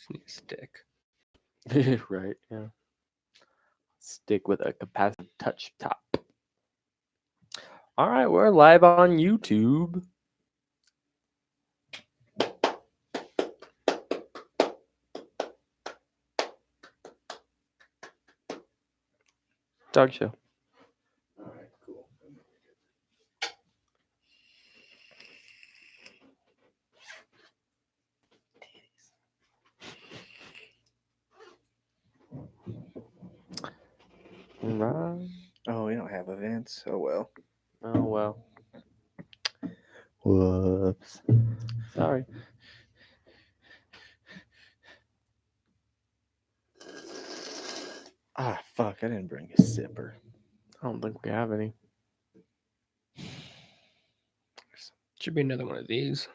Just need a stick. Right, yeah. Stick with a capacitive touch top. All right, we're live on YouTube. Dog show. All right, cool. Right. Oh, we don't have events. Oh well. Oh, well. Whoops. Sorry. Ah, fuck! I didn't bring a sipper. I don't think we have any. Should be another one of these.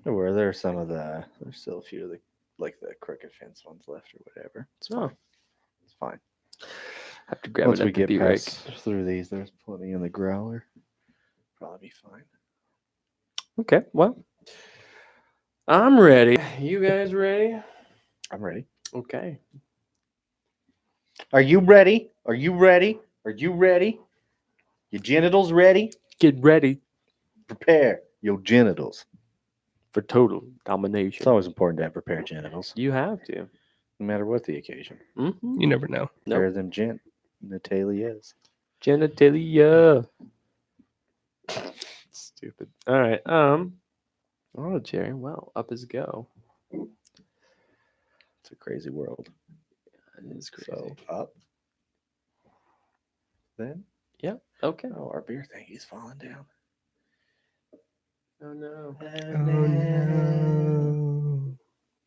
Don't worry, there's some of the. There's still a few of the the crooked fence ones left or whatever. It's Oh. fine. It's fine. Have to grab Once it we at the get beat rake. past through these, there's plenty in the growler. Probably be fine. Okay, well. I'm ready. You guys ready? I'm ready. Okay. Are you ready? Are you ready? Are you ready? Your genitals ready? Get ready Prepare your genitals. for total domination. It's always important to have prepared genitals, You have to. no matter what the occasion. Mm-hmm. You never know. Better Nope. than Natalia is. Genitalia. Stupid. All right. Oh, Jerry. Well, up is go. It's a crazy world. That is crazy. So up. Then. Yeah. Okay. Oh, our beer thingy's falling down. Oh no. Oh no.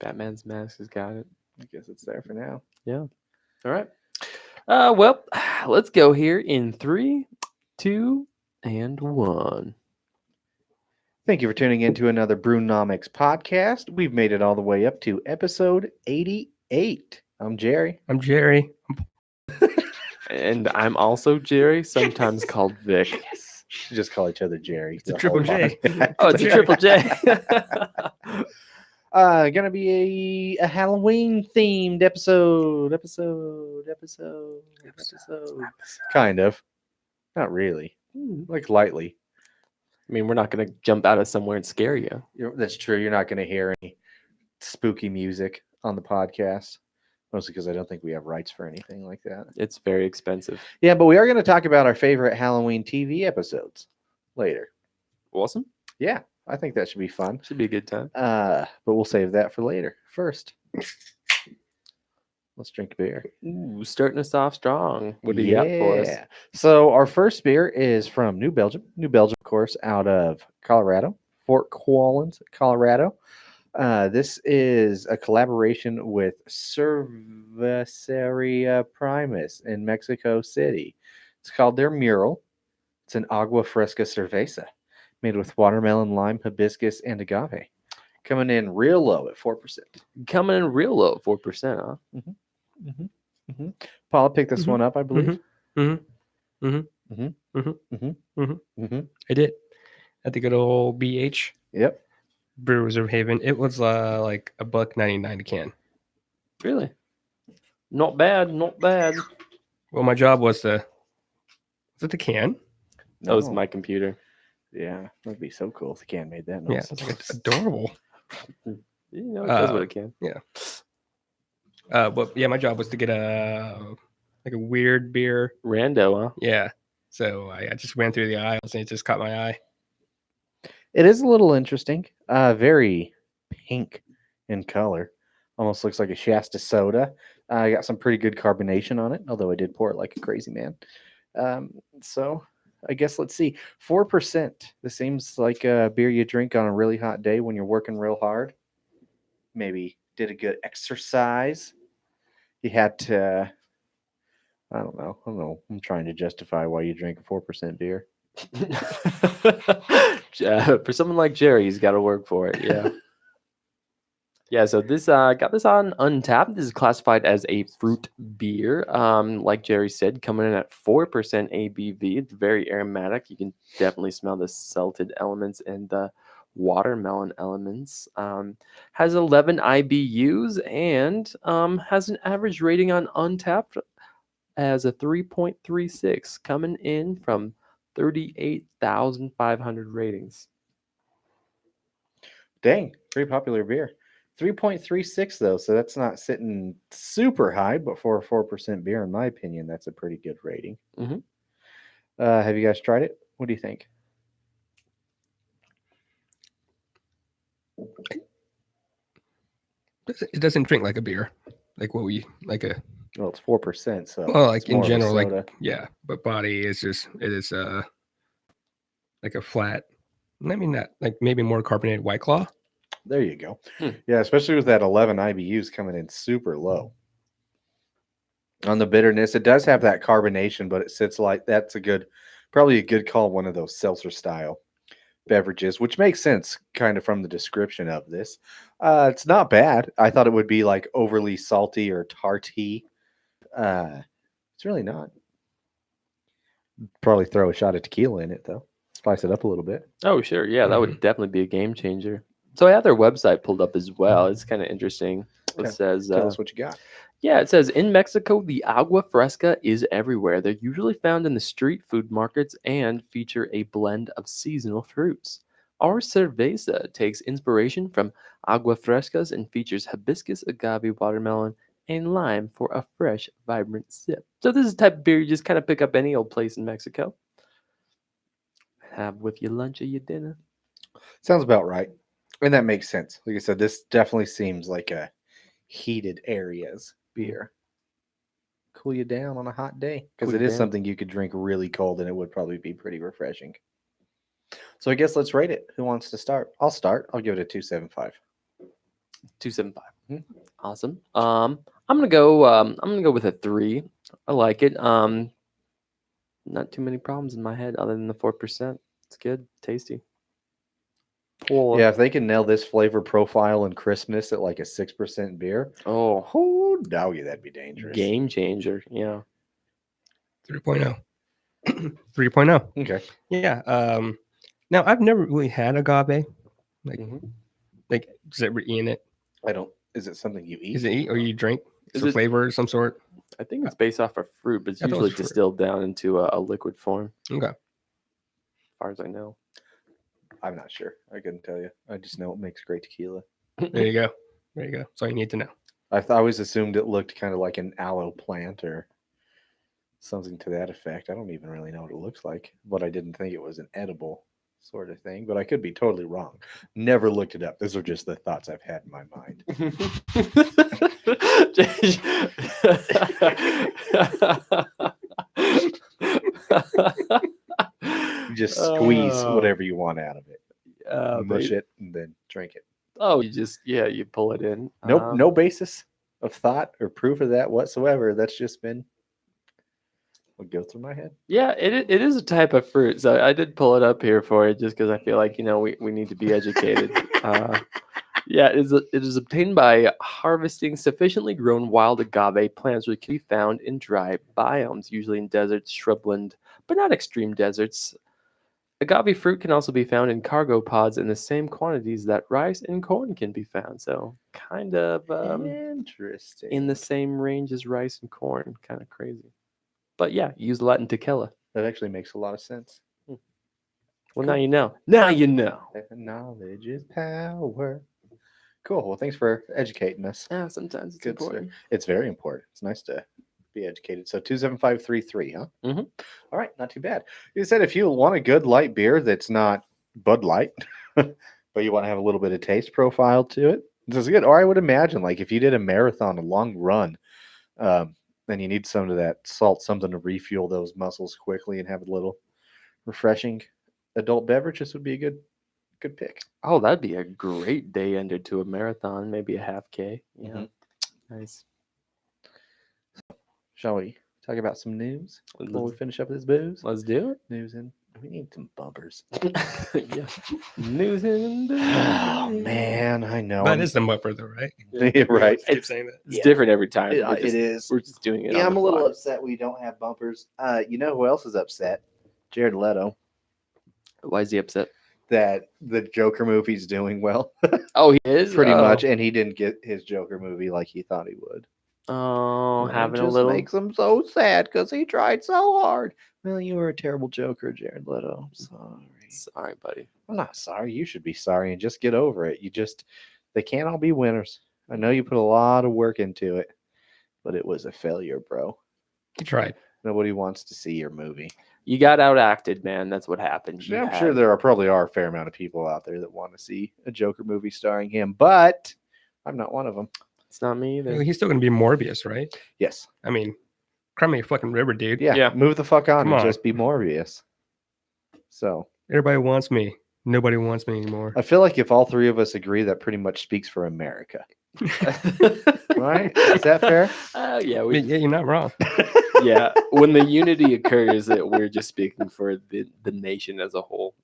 Batman's mask has got it. I guess it's there for now. Yeah. All right. Well, let's go here in 3, 2, and 1. Thank you for tuning in to another Brewnomics podcast. We've made it all the way up to episode 88. I'm Jerry. I'm Jerry. And I'm also Jerry, sometimes called Vic. Yes. We just call each other Jerry. It's a the triple whole J. podcast. Oh, it's a triple J. Gonna be a Halloween themed episode. Kind of. Not really. Like lightly. I mean, we're not going to jump out of somewhere and scare you. That's true. You're not gonna hear any spooky music on the podcast. Mostly because I don't think we have rights for anything like that. It's very expensive. Yeah, but we are going to talk about our favorite Halloween TV episodes later. Awesome. Yeah, I think that should be fun. Should be a good time. But we'll save that for later. First, let's drink beer. Ooh, starting us off strong. What do you got for us? So our first beer is from New Belgium. New Belgium, of course, out of Colorado, Fort Collins, Colorado. This is a collaboration with Cerveceria Primus in Mexico City. It's called their Mural. It's an agua fresca cerveza made with watermelon, lime, hibiscus, and agave. Coming in real low at 4%. Coming in real low at 4%, huh? Paula picked this one up, I believe. I did. At the good old BH Yep. Brewers of Haven. It was like $1.99 a can. Really? Not bad. Not bad. Well, my job was to. Was it the can? That was No. my computer. Yeah, that'd be so cool if the can made that Yeah, noise. it's like adorable. You know, it does what it can. But yeah, my job was to get a weird beer. Rando, huh? Yeah. So I just went through the aisles and it just caught my eye. It is a little interesting. Very pink in color. Almost looks like a Shasta soda. I got some pretty good carbonation on it, although I did pour it like a crazy man. So I guess let's see. 4%. This seems like a beer you drink on a really hot day when you're working real hard. Maybe did a good exercise. You had to, I don't know. I'm trying to justify why you drink a 4% beer. For someone like Jerry, he's got to work for it. Yeah. Yeah, so this got this on Untapped. This is classified as a fruit beer. Like Jerry said, coming in at 4% ABV. It's very aromatic. You can definitely smell the salted elements and the watermelon elements. Has 11 IBUs and has an average rating on Untapped as a 3.36, coming in from 38,500 ratings. Dang, pretty popular beer. 3.36 though, so that's not sitting super high, but for a 4% beer, in my opinion, that's a pretty good rating. Mhm. Have you guys tried it? What do you think? It doesn't drink like a beer, like what we like a. Well, it's 4%, so Well, like it's in more of a general, like soda. yeah, but body is just it is like a flat. I mean that like maybe more carbonated White Claw. There you go. Hmm. Yeah, especially with that 11 IBUs coming in super low. On the bitterness, it does have that carbonation, but it sits like that's probably a good call. One of those seltzer style beverages, which makes sense kind of from the description of this. It's not bad. I thought it would be like overly salty or tarty. It's really not. Probably throw a shot of tequila in it though. Spice it up a little bit. Oh, sure. Yeah, that would definitely be a game changer. So I have their website pulled up as well. It's kind of interesting. It Okay. says, Tell us what you got. yeah, it says in Mexico, the agua fresca is everywhere. They're usually found in the street food markets and feature a blend of seasonal fruits. Our cerveza takes inspiration from agua frescas and features hibiscus, agave, watermelon, and lime for a fresh, vibrant sip. So this is the type of beer you just kind of pick up any old place in Mexico. Have with your lunch or your dinner. Sounds about right. And that makes sense. Like I said, this definitely seems like a heated areas beer. Cool you down on a hot day. Because Cool it you is down. something you could drink really cold and it would probably be pretty refreshing. So I guess let's rate it. Who wants to start? I'll start. I'll give it a 2.75. 275. Mhm. Awesome. I'm gonna go. I'm gonna go with a 3. I like it. Not too many problems in my head other than the 4%. It's good, tasty. Cool. Yeah, if they can nail this flavor profile and crispness at like a 6% beer, Oh, doggy, that'd be dangerous. game changer. Yeah. 3.0. 3.0. Okay. Yeah. Now I've never really had agave. Like, Mhm. like is it in it? I don't. Is it something you eat? Is it eat or you drink? Is Is it it- flavor of some sort? I think it's based off of fruit, but it's I thought it usually was fruit. distilled down into a liquid form, Okay. as far as I know. I'm not sure. I couldn't tell you. I just know it makes great tequila. There you go. There you go. That's all you need to know. I always assumed it looked kind of like an aloe plant or something to that effect. I don't even really know what it looks like, but I didn't think it was an edible sort of thing. But I could be totally wrong. Never looked it up. Those are just the thoughts I've had in my mind. You just squeeze whatever you want out of it, mush it, and then drink it. Oh, you pull it in. Nope, no basis of thought or proof of that whatsoever. That's just been what goes through my head. Yeah, it is a type of fruit. So I did pull it up here for you just because I feel like we need to be educated. Yeah, it is obtained by harvesting sufficiently grown wild agave plants, which can be found in dry biomes, usually in deserts, shrubland, but not extreme deserts. Agave fruit can also be found in cargo pods in the same quantities that rice and corn can be found. So kind of Interesting. in the same range as rice and corn. Kind of crazy. But yeah, use Latin tequila. That actually makes a lot of sense. Well, now you know. Now you know. Knowledge is power. Cool. Well, thanks for educating us. Yeah, sometimes it's Good, sir. important. It's very important. It's nice to be educated. So 27533, huh? Mhm. All right, not too bad. You said if you want a good light beer that's not Bud Light, but you want to have a little bit of taste profile to it, this is good. Or I would imagine, like if you did a marathon, a long run, then you need some of that salt, something to refuel those muscles quickly and have a little refreshing adult beverage. This would be a good pick. Oh, that'd be a great day ender to a marathon, maybe a half K. Yeah. Nice. Shall we talk about some news before we Let's, finish up this booze? let's do it. News and we need some bumpers. Yeah. News and Oh man, I know. That is the bumper, though, right? Yeah, right. Keep saying that. It's different every time. It We're just, is. We're just doing it. Yeah, on I'm the a little fly. upset we don't have bumpers. You know who else is upset? Jared Leto. Why is he upset? that the Joker movie's doing well, Oh, he is pretty Oh. much, and he didn't get his Joker movie like he thought he would. Oh, And having it a just little. makes him so sad because he tried so hard. Well, you were a terrible Joker, Jared Leto. I'm sorry. Sorry, buddy. I'm not sorry. You should be sorry and just get over it. They can't all be winners. I know you put a lot of work into it, but it was a failure, bro. He tried. Nobody wants to see your movie. You got outacted, man. That's what happened. You I'm sure had- there probably are a fair amount of people out there that want to see a Joker movie starring him, but I'm not one of them. It's not me either. He's still going to be Morbius, right? Yes. I mean, cry me a fucking river, dude. Yeah. Yeah. Move the fuck on Come and on. just be Morbius. So Everybody wants me. Nobody wants me anymore. I feel like if all three of us agree, that pretty much speaks for America. Right? Is that fair? Yeah, I mean, yeah, you're not wrong. yeah. When the unity occurs, that we're just speaking for the nation as a whole.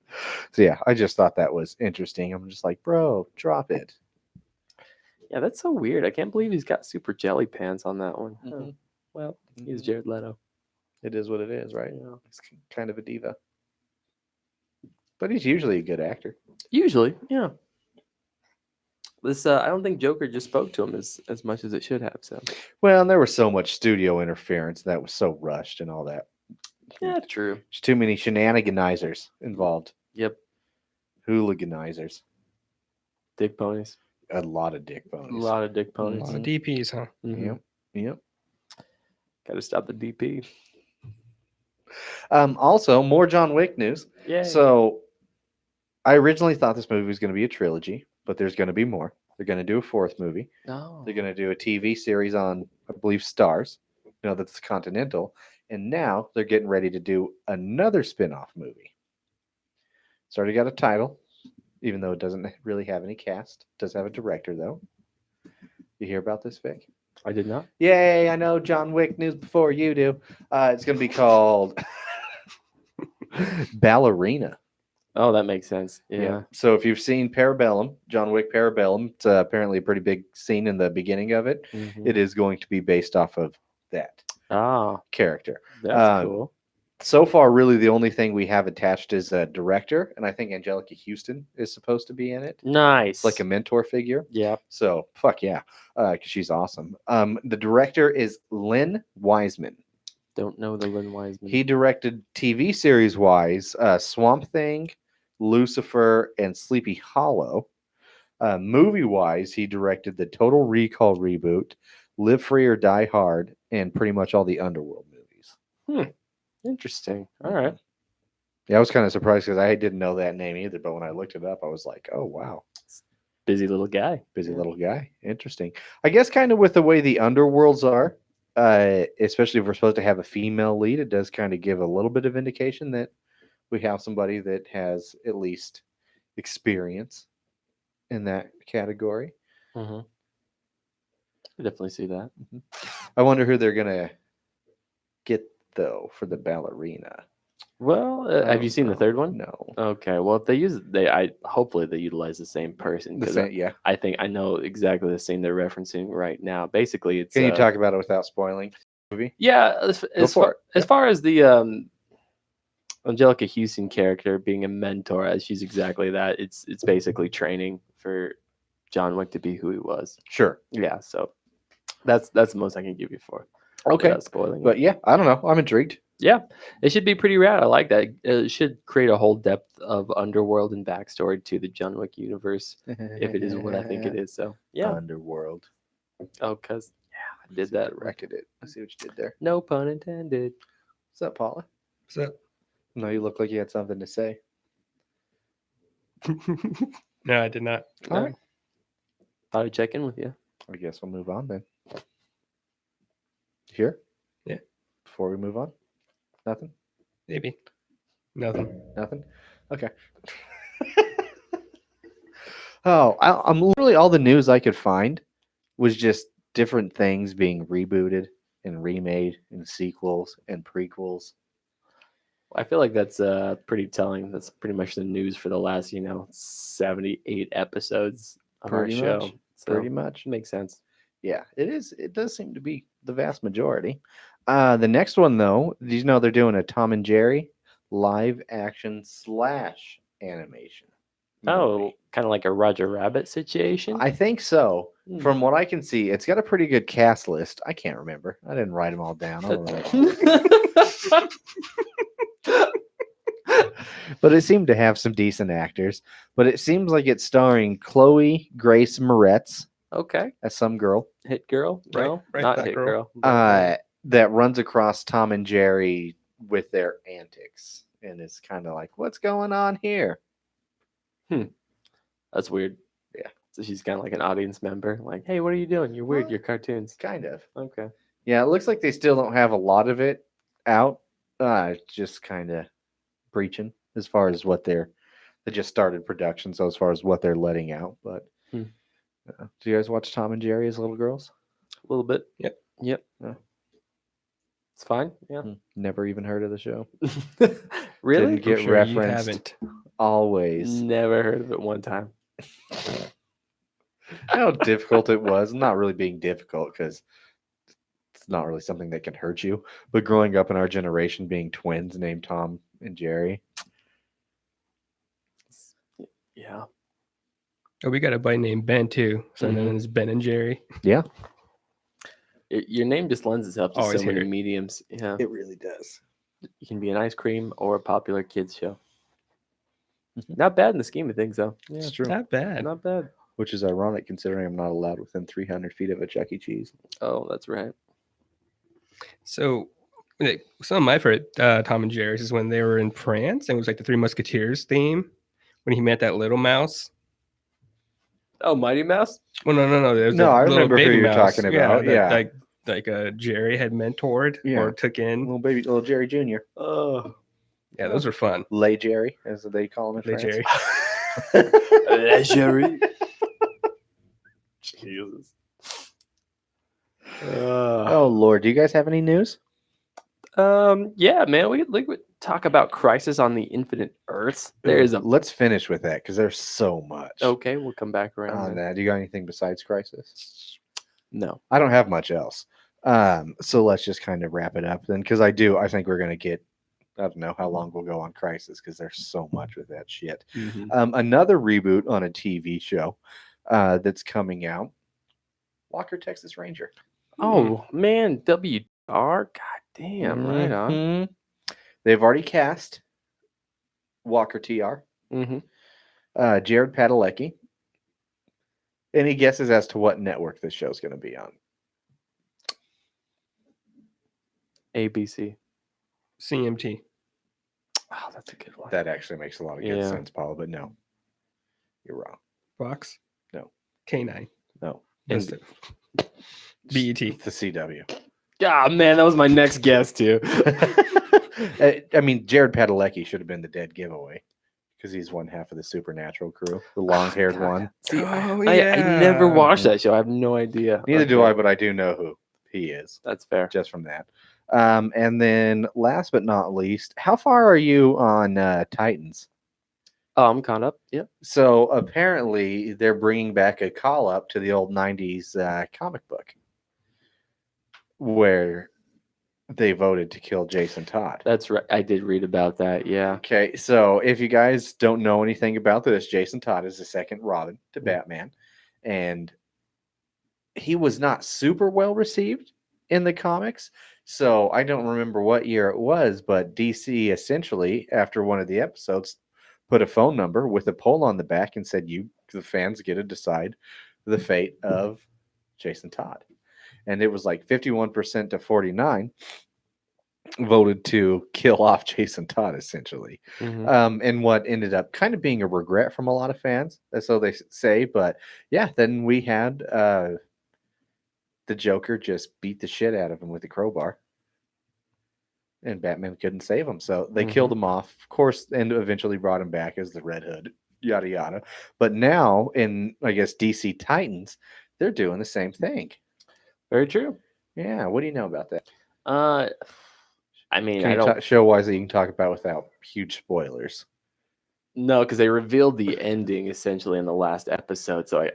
So yeah, I just thought that was interesting. I'm just like, bro, drop it. Yeah, that's so weird. I can't believe he's got super jelly pants on that one. Huh. Mhm. Well, he's Mhm. Jared Leto. It is what it is, right? Yeah. He's kind of a diva. But he's usually a good actor. Usually, yeah. This I don't think Joker just spoke to him as much as it should have. So Well, and there was so much studio interference that was so rushed and all that. yeah, true. There's too many shenaniganizers involved. Yep, Hooliganizers. dick ponies. A lot of dick A ponies. lot of dick A ponies. lot of DPs, huh? Yep. Yep. Got to stop the DP. Also, more John Wick news. Yeah. So, I originally thought this movie was going to be a trilogy, but there's going to be more. They're going to do a fourth movie. no. They're going to do a TV series on, I believe, Stars. That's Continental. And now they're getting ready to do another spin-off movie. It's already got a title, even though it doesn't really have any cast. It does have a director, though. You hear about this, Vic? I did not. Yay, I know John Wick news before you do. It's going to be called Ballerina. Oh, that makes sense. Yeah. So if you've seen Parabellum, John Wick Parabellum, it's apparently a pretty big scene in the beginning of it. Mhm. It is going to be based off of that Ah, character. that's cool. So far, really, the only thing we have attached is a director, and I think Angelica Houston is supposed to be in it. Nice. It's like a mentor figure. yeah. So fuck yeah, because she's awesome. The director is Lynn Wiseman. Don't know the Lynn Wiseman. He directed TV series wise Swamp Thing, Lucifer, and Sleepy Hollow. Movie wise, he directed the Total Recall reboot, Live Free or Die Hard, and pretty much all the Underworld movies. Interesting. All right. Yeah, I was kind of surprised because I didn't know that name either. But when I looked it up, I was like, oh, wow. Busy little guy. Busy little guy. Interesting. I guess kind of with the way the Underworlds are, especially if we're supposed to have a female lead, it does kind of give a little bit of indication that we have somebody that has at least experience in that category. Mm-hmm. I definitely see that. I wonder who they're going to get, though, for the ballerina. Well, I have you don't seen the know. third one? No. Okay. Well, if hopefully they utilize the same person because Yeah. I think I know exactly the scene they're referencing right now. Basically, it's Can you talk about it without spoiling the movie? Yeah, as for far it. as the Angelica Houston character being a mentor, as she's exactly that. It's basically training for John Wick to be who he was. Sure. Yeah, so that's the most I can give you for. Okay. Without spoiling. But yeah, I don't know. I'm intrigued. Yeah, it should be pretty rad. I like that. It should create a whole depth of underworld and backstory to the John Wick universe if it is what I think it is. So yeah. Underworld. Oh, cause I did See, that. Directed it. I see what you did there. No pun intended. What's up, Paula? So, No, you look like you had something to say. no, I did not. All right. Thought I'd check in with you. I guess we'll move on then. Here? Yeah. Before we move on? Nothing? Maybe. Nothing. Nothing? Okay. I'm literally all the news I could find was just different things being rebooted and remade and sequels and prequels. I feel like that's pretty telling. That's pretty much the news for the last 78 episodes of Pretty our show. much. So, Pretty much. makes sense. Yeah, it is. It does seem to be the vast majority. The next one, though, did you know they're doing a Tom and Jerry live action / animation? Oh, kind of like a Roger Rabbit situation. I think so. Hmm. From what I can see, it's got a pretty good cast list. I can't remember. I didn't write them all down. I'll write 'em all. But it seemed to have some decent actors. But it seems like it's starring Chloe Grace Moretz Okay, as some girl Hit Girl. Right, No, right, not that Hit girl. Girl. but, that runs across Tom and Jerry with their antics. And it's kind of like, what's going on here? That's weird. Yeah. So she's kind of like an audience member. Like, hey, what are you doing? You're weird. What? You're cartoons. Kind of. Okay. Yeah, it looks like they still don't have a lot of it out. Just kind of preaching as far as what they just started production, so as far as what they're letting out. But Hmm. do you guys watch Tom and Jerry as little girls? A little bit. Yep. Yep. Yeah. It's fine. Yeah. Never even heard of the show. Really? Didn't get I'm sure you referenced. haven't. Always. Never heard of it one time. How difficult it was. Not really being difficult because it's not really something that can hurt you. But growing up in our generation, being twins named Tom and Jerry. Yeah. Oh, we got a buddy named Ben too. So Mhm. then it's Ben and Jerry. Yeah, Your name just lends itself to Always so hear many it. mediums. Yeah. it really does. You can be an ice cream or a popular kids show. Mhm. Not bad in the scheme of things, though. Yeah. It's true. Not bad. Not bad. Which is ironic considering I'm not allowed within 300 feet of a Chuck E. Cheese. Oh, that's right. So some of my favorite Tom and Jerry's is when they were in France and it was like the Three Musketeers theme when he met that little mouse. Oh, Mighty Mouse? Well, no. There's No, a I little remember who baby you're mouse. talking about, that, yeah. like Jerry had mentored Yeah. or took in. Little Jerry Jr. Oh. Yeah, those were fun. Lay Jerry, as they call him in Hey, France. Jerry. Jerry. Jesus. Oh Lord, do you guys have any news? Yeah, man, we would talk about Crisis on the Infinite Earths. There is a Let's finish with that because there's so much okay. We'll come back around. on then. that. Do you got anything besides Crisis? No, I don't have much else. So let's just kind of wrap it up then, because I think we're gonna get. I don't know how long we'll go on Crisis because there's so much with that shit. Another reboot on a TV show that's coming out. Walker, Texas Ranger. Oh man, WR. God damn, right on. Mhm. They've already cast Walker TR. Jared Padalecki. Any guesses as to what network this show's going to be on? ABC. CMT. Oh, that's a good one. That actually makes a lot of good Yeah. sense, Paul, but no. You're wrong. Fox. No. K9. No. That's And- it. BET. The CW. Ah, man, that was my next guess too. I mean, Jared Padalecki should have been the dead giveaway because he's one half of the Supernatural crew, the long-haired God. one. See, Oh, I never yeah. watched that show. I have no idea. Neither do Okay, I, but I do know who he is That's fair. just from that. And then last but not least, how far are you on Titans? Oh, I'm caught up. Yep. So apparently they're bringing back a call up to the old 90s comic book where they voted to kill Jason Todd. That's right. I did read about that. Yeah. Okay, so if you guys don't know anything about this, Jason Todd is the second Robin to Batman, and he was not super well received in the comics. So I don't remember what year it was, but DC essentially, after one of the episodes, put a phone number with a poll on the back and said, "You, the fans, get to decide the fate of Jason Todd." And it was like 51% to 49 voted to kill off Jason Todd, essentially. Mhm. And what ended up kind of being a regret from a lot of fans, so they say. But yeah, then we had the Joker just beat the shit out of him with a crowbar, and Batman couldn't save him, so they killed him off, of course, and eventually brought him back as the Red Hood, yada yada. But now in, I guess, DC Titans, they're doing the same thing. Very true. Yeah, what do you know about that? I mean, Can I you don't show wise that you can talk about without huge spoilers? know because they revealed the ending essentially in the last episode. So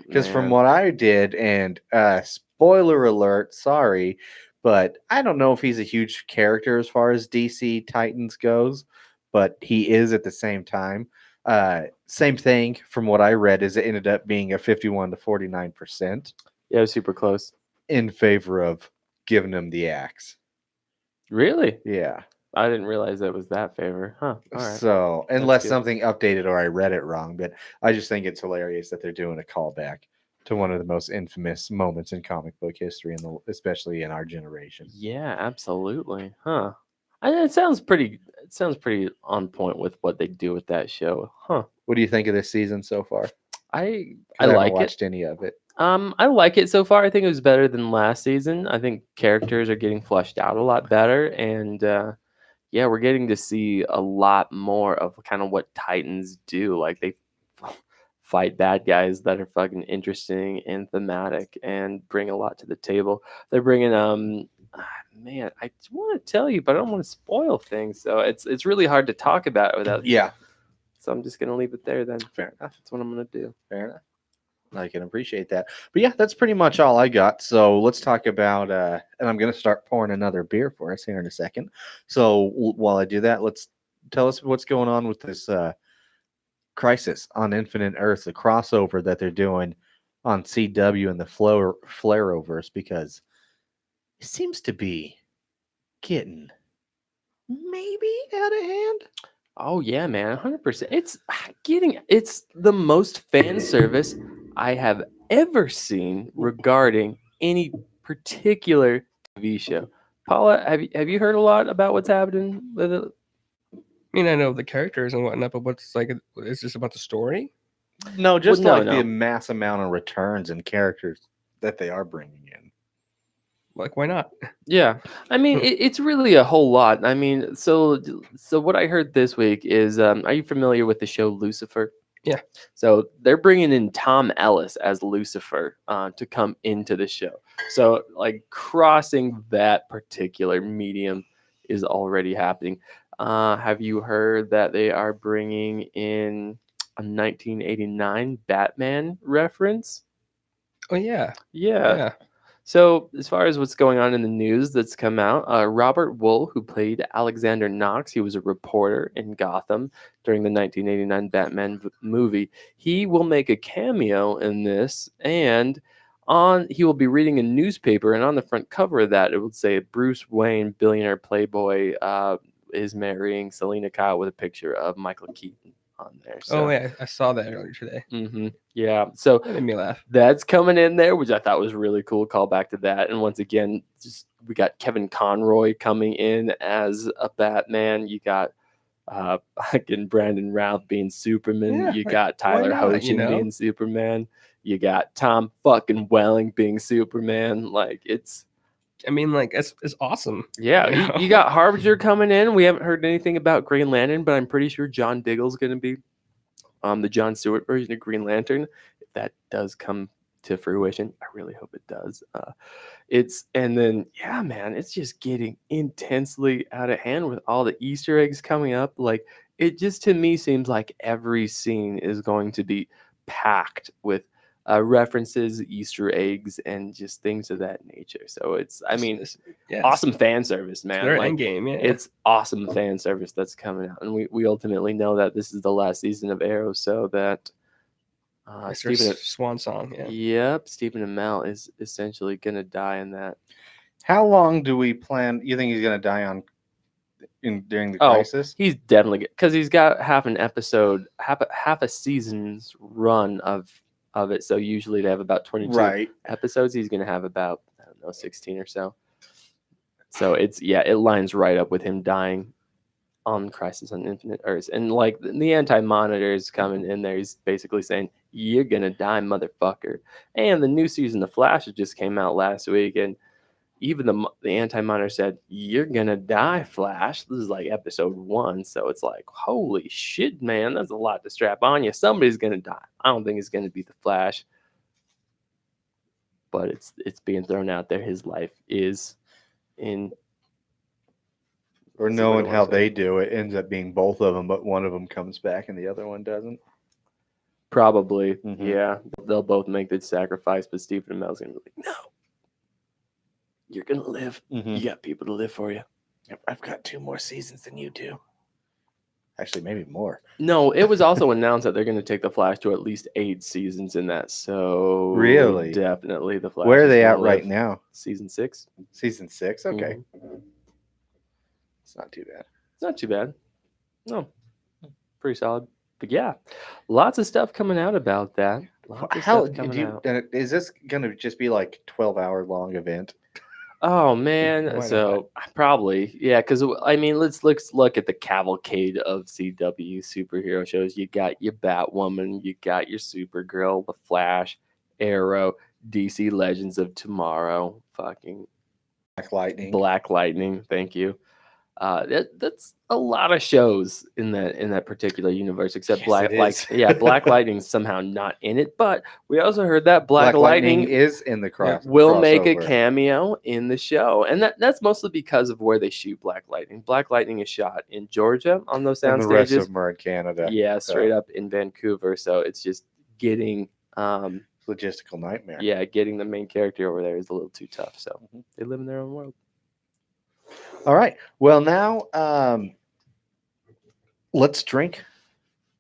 Because from what I did, and spoiler alert, sorry, but I don't know if he's a huge character as far as DC Titans goes, but he is at the same time. Same thing from what I read is it ended up being a 51 to 49% Yeah, it was super close. in favor of giving him the axe. Really? Yeah. I didn't realize that was that favor. Huh. All right. So, unless good. something updated or I read it wrong, but I just think it's hilarious that they're doing a callback to one of the most infamous moments in comic book history, especially in our generation. Yeah, absolutely. Huh. It sounds pretty. It sounds pretty on point with what they do with that show. Huh. What do you think of this season so far? I 'Cause I haven't like it. watched any of it. I like it so far. I think it was better than last season. I think characters are getting fleshed out a lot better, and yeah, we're getting to see a lot more of kind of what Titans do. Like they fight bad guys that are fucking interesting and thematic and bring a lot to the table. They're bringing man, I want to tell you, but I don't want to spoil things. So it's really hard to talk about it without. Yeah. So I'm just gonna leave it there then. Fair enough. That's what I'm gonna do. Fair enough. I can appreciate that. But yeah, that's pretty much all I got. So let's talk about, and I'm going to start pouring another beer for us here in a second. So while I do that, let's tell us what's going on with this Crisis on Infinite Earths, the crossover that they're doing on CW and the Flareoverse, because it seems to be getting maybe out of hand. Oh yeah, man, 100%. It's the most fan service I have ever seen regarding any particular TV show. Paula, have you heard a lot about what's happening with it? I mean, I know the characters and whatnot, but what's like? Is this about the story? No, just no, like no. the mass amount of returns and characters that they are bringing in. Like, why not? Yeah, I mean, it's really a whole lot. I mean, so what I heard this week is, are you familiar with the show Lucifer? Yeah. So they're bringing in Tom Ellis as Lucifer to come into the show. So like crossing that particular medium is already happening. Have you heard that they are bringing in a 1989 Batman reference? Oh yeah, Yeah. yeah. So, as far as what's going on in the news that's come out, Robert Wool, who played Alexander Knox, he was a reporter in Gotham during the 1989 Batman movie. He will make a cameo in this, and he will be reading a newspaper, and on the front cover of that, it would say Bruce Wayne, billionaire playboy, is marrying Selena Kyle with a picture of Michael Keaton on there. So, Oh yeah, I saw that earlier today. yeah. So That made me laugh. that's coming in there, which I thought was really cool. Call back to that. And once again, just we got Kevin Conroy coming in as a Batman. You got fucking Brandon Routh being Superman. Yeah, You got Tyler not, Hoechlin you know? being Superman. You got Tom fucking Welling being Superman. Like it's I mean, like it's awesome. yeah. you know? You got Harbinger coming in. We haven't heard anything about Green Lantern, but I'm pretty sure John Diggle's going to be the John Stewart version of Green Lantern. If that does come to fruition, I really hope it does. And then yeah, man, it's just getting intensely out of hand with all the Easter eggs coming up. Like it just to me seems like every scene is going to be packed with references, Easter eggs, and just things of that nature. So I mean, yeah, awesome fan service, man. Their Like, end game, yeah. it's awesome fan service that's coming out, and we ultimately know that this is the last season of Arrow, so that it's their Stephen, swan song. Yeah. yep, Stephen Amell is essentially gonna die in that. How long do we plan? You think he's going to die during the Oh, Crisis? he's definitely because he's got half an episode, half a season's run of it. So usually they have about 22 episodes. He's gonna have about 16 or so. So it lines right up with him dying on Crisis on Infinite Earths. And like the Anti-Monitor is coming in there. He's basically saying, "You're gonna die, motherfucker." And the new season of Flash just came out last week, and even the Anti-Monitor said, "You're gonna die, Flash." This is like episode 1, so it's like, holy shit, man, that's a lot to strap on you. Somebody's gonna die. I don't think it's gonna be the Flash, but it's being thrown out there. His life is in. Or knowing how they do it ends up being both of them, but one of them comes back and the other one doesn't. Probably, yeah. They'll both make the sacrifice, but Stephen Amell's gonna be like, "No, you're gonna live. You got people to live for you." I've got 2 more seasons than you do. Actually, maybe more. No, it was also announced that they're going to take the Flash to at least 8 seasons in that. So Really? definitely the Flash. Where are is they gonna at right live. now? Season 6. Season 6? Okay. Mhm. It's not too bad. It's not too bad. No, pretty solid. But yeah, lots of stuff coming out about that. Lots of How stuff coming do you, out. is this going to just be like 12-hour long event? Oh man, Why so probably yeah, because I mean, let's look at the cavalcade of CW superhero shows. You got your Batwoman, you got your Supergirl, the Flash, Arrow, DC Legends of Tomorrow, fucking Black Lightning. Black Lightning. Thank you. That's a lot of shows in that particular universe, except Yes, it is. Black Lightning's somehow not in it. But we also heard that Black Lightning is in the cross. will make a crossover. cameo in the show, and that's mostly because of where they shoot Black Lightning. Black Lightning is shot in Georgia on those And sound the rest stages. of them are in Canada. Yeah, straight up in Vancouver. So it's just getting Logistical nightmare. yeah, getting the main character over there is a little too tough. So they live in their own world. All right. Well, now let's drink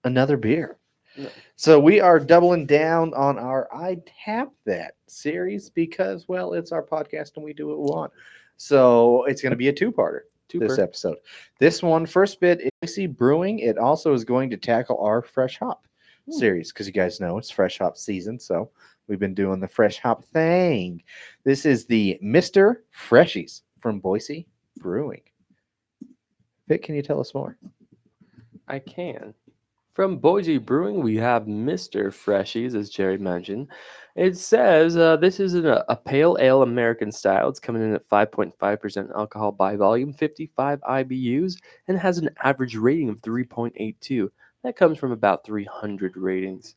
another beer. No. So we are doubling down on our I Tap That series because, well, it's our podcast and we do what we want. So it's going to be a two-parter this episode. This one, first bit, is Boise Brewing. It also is going to tackle our Fresh Hop series because you guys know it's Fresh Hop season. So we've been doing the Fresh Hop thing. This is the Mr. Freshies from Boise Brewing. Vic, can you tell us more? I can. From Boise Brewing, we have Mr. Freshies, as Jerry mentioned. It says this is a pale ale American style. It's coming in at 5.5% alcohol by volume, 55 IBUs, and has an average rating of 3.82. That comes from about 300 ratings.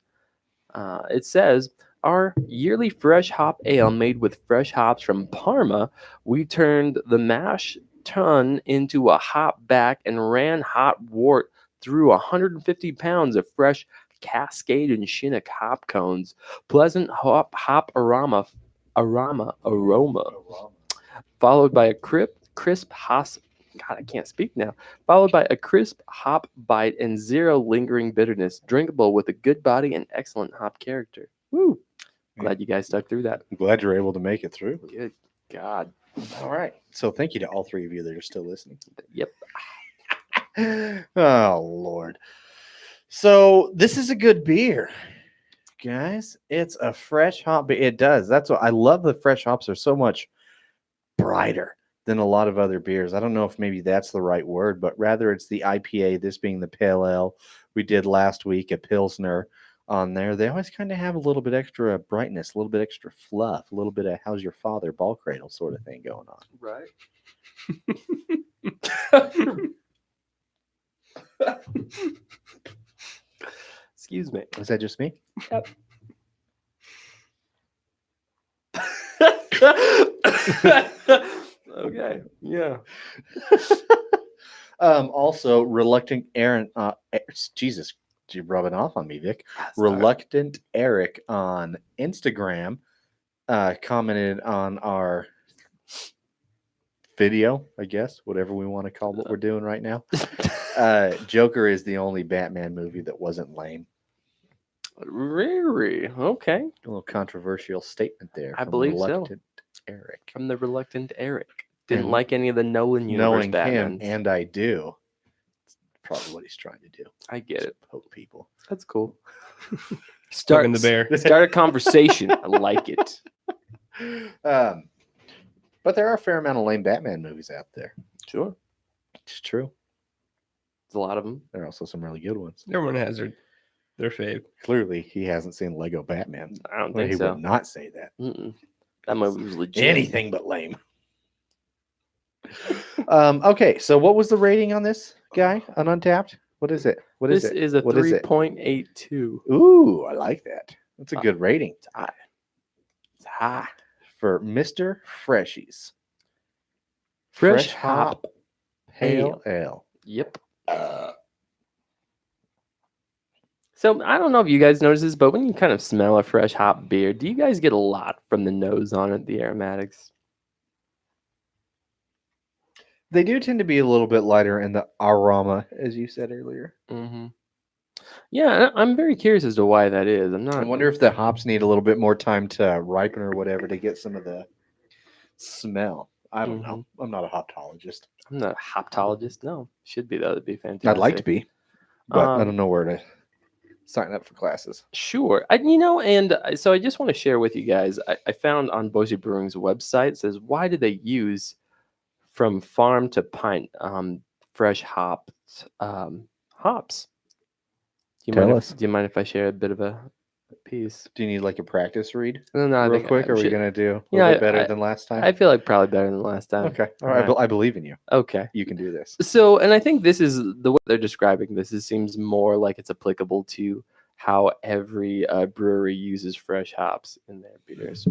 It says, our yearly fresh hop ale made with fresh hops from Parma, we turned the mash tun into a hop back and ran hot wort through 150 pounds of fresh Cascade and Chinook hop cones. Pleasant hop aroma, followed by a crisp hop. God, I can't speak now. Followed by a crisp hop bite and zero lingering bitterness. Drinkable with a good body and excellent hop character. Woo! Glad you guys stuck through that. I'm glad you're able to make it through. Good God. All right. So thank you to all three of you that are still listening. Yep. Oh, Lord. So this is a good beer, guys. It's a fresh hop. It does. That's what I love. The fresh hops are so much brighter than a lot of other beers. I don't know if maybe that's the right word, but rather it's the IPA, this being the pale ale. We did last week a Pilsner on there. They always kind of have a little bit extra brightness, a little bit extra fluff, a little bit of how's your father ball cradle sort of thing going on. Right. Excuse me. Is that just me? Yep. Okay. Yeah. Also, Reluctant Aaron. Jesus, you're rubbing off on me, Vic. Reluctant Eric on Instagram commented on our video, I guess, whatever we want to call what we're doing right now. Joker is the only Batman movie that wasn't lame. Really? Okay. A little controversial statement there. I believe Reluctant so. Eric. From the Reluctant Eric. Didn't And like any of the Nolan universe knowing Batmans. him, and I do. It's probably what he's trying to do. I get it. Poke people. That's cool. Start in the bear. Start a conversation. I like it. But there are a fair amount of lame Batman movies out there. Sure. It's true. There's a lot of them. There are also some really good ones. Everyone has their fave. Clearly, he hasn't seen Lego Batman. I don't Well, think he so. would not say that. Mm-mm. That movie was legit. Anything but lame. Okay, so what was the rating on this guy on Untapped? What is it? What is This it? is a What is it? 3.82. Ooh, I like that. That's a good rating. It's high. It's high. For Mr. Freshies. Fresh hop pale ale. Yep. So I don't know if you guys notice this, but when you kind of smell a fresh hop beer, do you guys get a lot from the nose on it, the aromatics? They do tend to be a little bit lighter in the aroma, as you said earlier. Mm-hmm. Yeah, I'm very curious as to why that is. I'm I not. wonder if the hops need a little bit more time to ripen or whatever to get some of the smell. I don't know. I'm not a hoptologist. I'm not a hoptologist. No, should be though. That'd be fantastic. I'd like to be, but I Um, don't know where to sign up for classes. Sure. So I just want to share with you guys. I found on Boise Brewing's website says why do they use from farm to pint fresh hops? Tell us. Do you mind if I share a bit of a piece? Do you need like a practice read No, I real think quick? I Are we should- going to do a Yeah, little bit better than last time? I feel like probably better than last time. Okay. All right. I believe in you. Okay. You can do this. So, and I think this is the way they're describing this. It seems more like it's applicable to how every brewery uses fresh hops in their beers.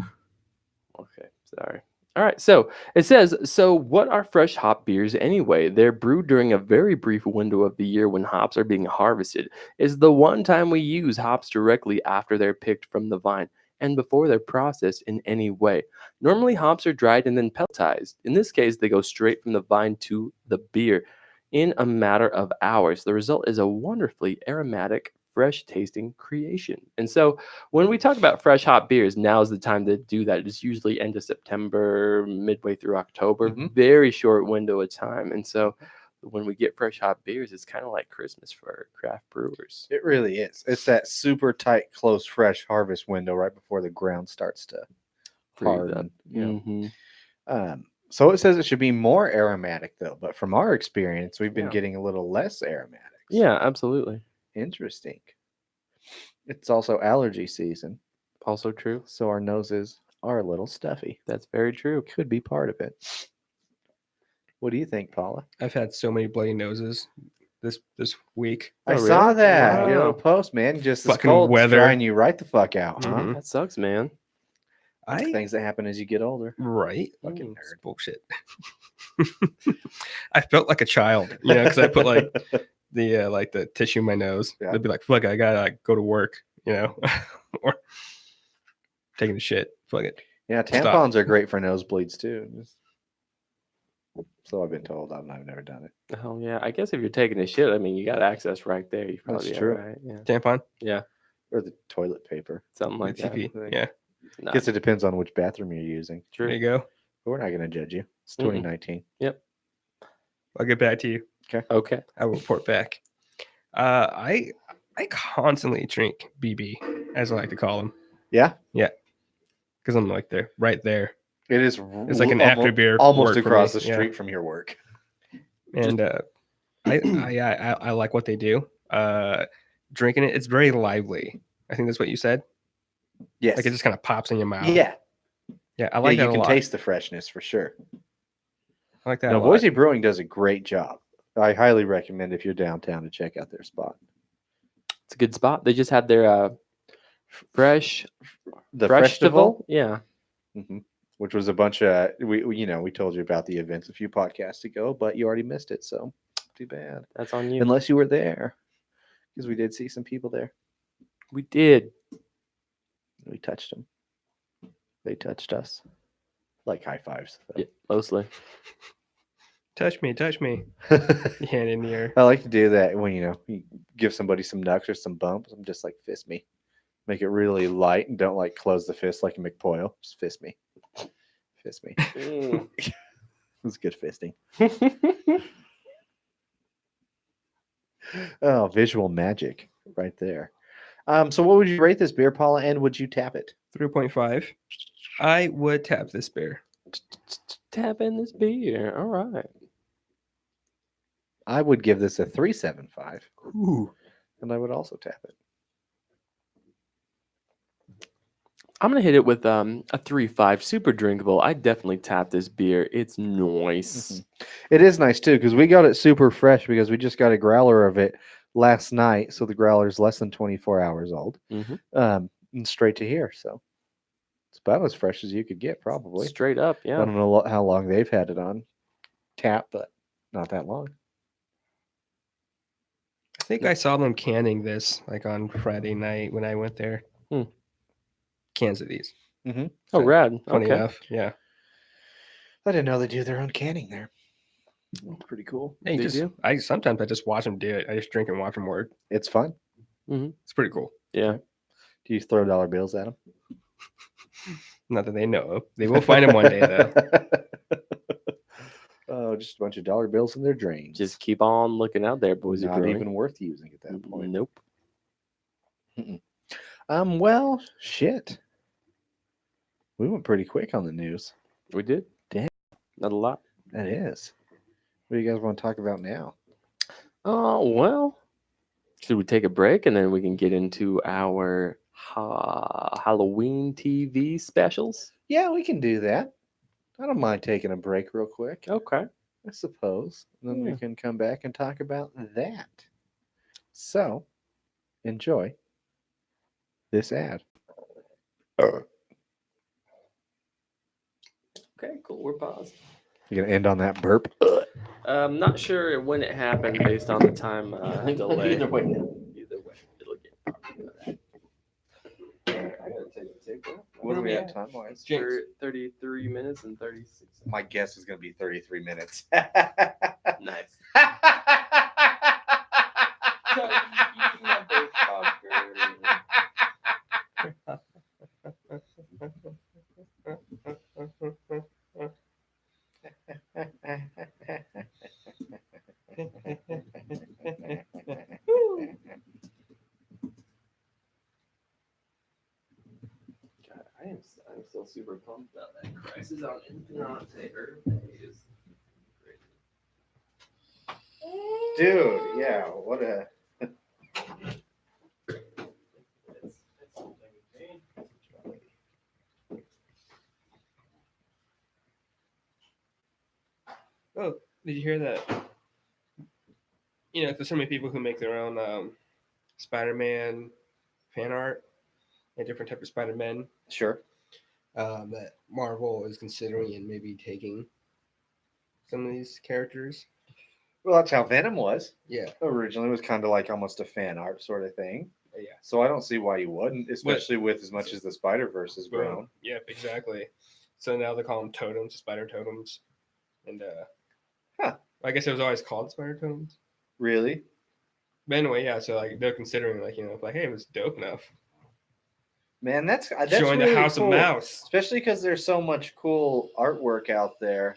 Okay, sorry. All right, so it says, so what are fresh hop beers anyway? They're brewed during a very brief window of the year when hops are being harvested. It's the one time we use hops directly after they're picked from the vine and before they're processed in any way. Normally, hops are dried and then pelletized. In this case, they go straight from the vine to the beer in a matter of hours. The result is a wonderfully aromatic, fresh tasting creation. And so when we talk about fresh hop beers, now is the time to do that. It's usually end of September, midway through October, very short window of time. And so when we get fresh hop beers, it's kind of like Christmas for craft brewers. It really is. It's that super tight, close, fresh harvest window right before the ground starts to harden. So it says it should be more aromatic though, but from our experience, we've been getting a little less aromatics. Yeah, absolutely. Interesting. It's also allergy season. Also true. So our noses are a little stuffy. That's very true. Could be part of it. What do you think, Paula? I've had so many bloody noses this week. I saw that. Wow. Your little post, man. Just Fucking this cold weather. drying you right the fuck out, huh? Mhm. That sucks, man. Things that happen as you get older. Right. Fucking It's nerd. bullshit. I felt like a child, because I put like the tissue in my nose. Yeah. They'd be like, "Fuck, I gotta go to work," or taking a shit. Fuck it. Yeah, tampons are great for nosebleeds too. So I've been told. I've never done it. Oh yeah, I guess if you're taking a shit, I mean, you got access right there. You probably That's are, true. right? Yeah, Tampon. yeah, Or the toilet paper. something like that. TP. Yeah. Nah, Guess it depends on which bathroom you're using. true. There you go. But we're not going to judge you. It's Mm-mm. 2019. I'll get back to you. Okay. I will report back. I constantly drink BB, as I like to call them. Yeah, Because I'm like there, right there, it is. It's like an after beer almost work for across me, the yeah. street from your work. and I like what they do. Drinking it, it's very lively. I think that's what you said. Yes. Like it just kind of pops in your mouth. Yeah. I like that you a can lot. taste the freshness for sure. I like that No, a lot. Boise Brewing does a great job. I highly recommend if you're downtown to check out their spot. It's a good spot. They just had their fresh The festival. Yeah. Which was a bunch of we told you about the events a few podcasts ago, but you already missed it, so too bad. That's on you. Unless you were there, because we did see some people there. We did. We touched them. They touched us, like high fives. So. Yeah, mostly. Touch me. Hand in the air. I like to do that when you give somebody some knucks or some bumps. I'm just like fist me, make it really light, and don't like close the fist like a McPoyle. Just fist me. Mm. It's good fisting. Oh, visual magic right there. So what would you rate this beer, Paula, and would you tap it? 3.5. I would tap this beer. Tap in this beer. All right. I would give this a 3.75. Ooh. And I would also tap it. I'm gonna hit it with a 3.5. Super drinkable. I definitely tap this beer. It's nice. It is nice too, because we got it super fresh because we just got a growler of it last night. So the growler is less than 24 hours old. And straight to here. So it's about as fresh as you could get, probably. Straight up, I yeah. don't know how long they've had it on tap, but not that long. I think I saw them canning this like on Friday night when I went there. Cans of these. Oh, rad. Funny Okay. enough. Yeah. I didn't know they do their own canning there. Pretty cool. Hey, They do? sometimes I just watch them do it. I just drink and watch them work. It's fun. It's pretty cool. Yeah. Do you throw dollar bills at them? Not that they know of. They will find them one day though. Oh, just a bunch of dollar bills in their drains. Just keep on looking out there, boys. not even worth using at that point. Nope. Well, shit. We went pretty quick on the news. We did. Damn. Not a lot. That is. What do you guys want to talk about now? Oh, well. Should we take a break and then we can get into our Halloween TV specials? Yeah, we can do that. I don't mind taking a break real quick. Okay. I suppose. And then Yeah. we can come back and talk about that. So, enjoy this ad. Okay, cool. We're paused. You're gonna end on that burp. I'm not sure when it happened based on the time delay. Either way. Either way, it'll get popular. I gotta take a take. What do we have time wise? 33 minutes and 36 seconds. My guess is gonna be 33 minutes. Nice. God, I'm still super pumped about that Crisis on Infinite is crazy. Dude, yeah, what a It's something insane. Oh, did you hear that? You know, there's so many people who make their own Spider-Man fan art and different type of Spider-Men sure. that Marvel is considering and maybe taking some of these characters. Well, that's how Venom was. Yeah. Originally, it was kind of like almost a fan art sort of thing. Yeah. So I don't see why you wouldn't, especially with as much as the Spider-Verse has grown. Yep, exactly. So now they call them totems, spider totems. And I guess it was always called spider totems. Really? But anyway, yeah, so like they're considering like, you know, like, hey, it was dope enough. Man, that's Join really the House cool. of Mouse. Especially because there's so much cool artwork out there,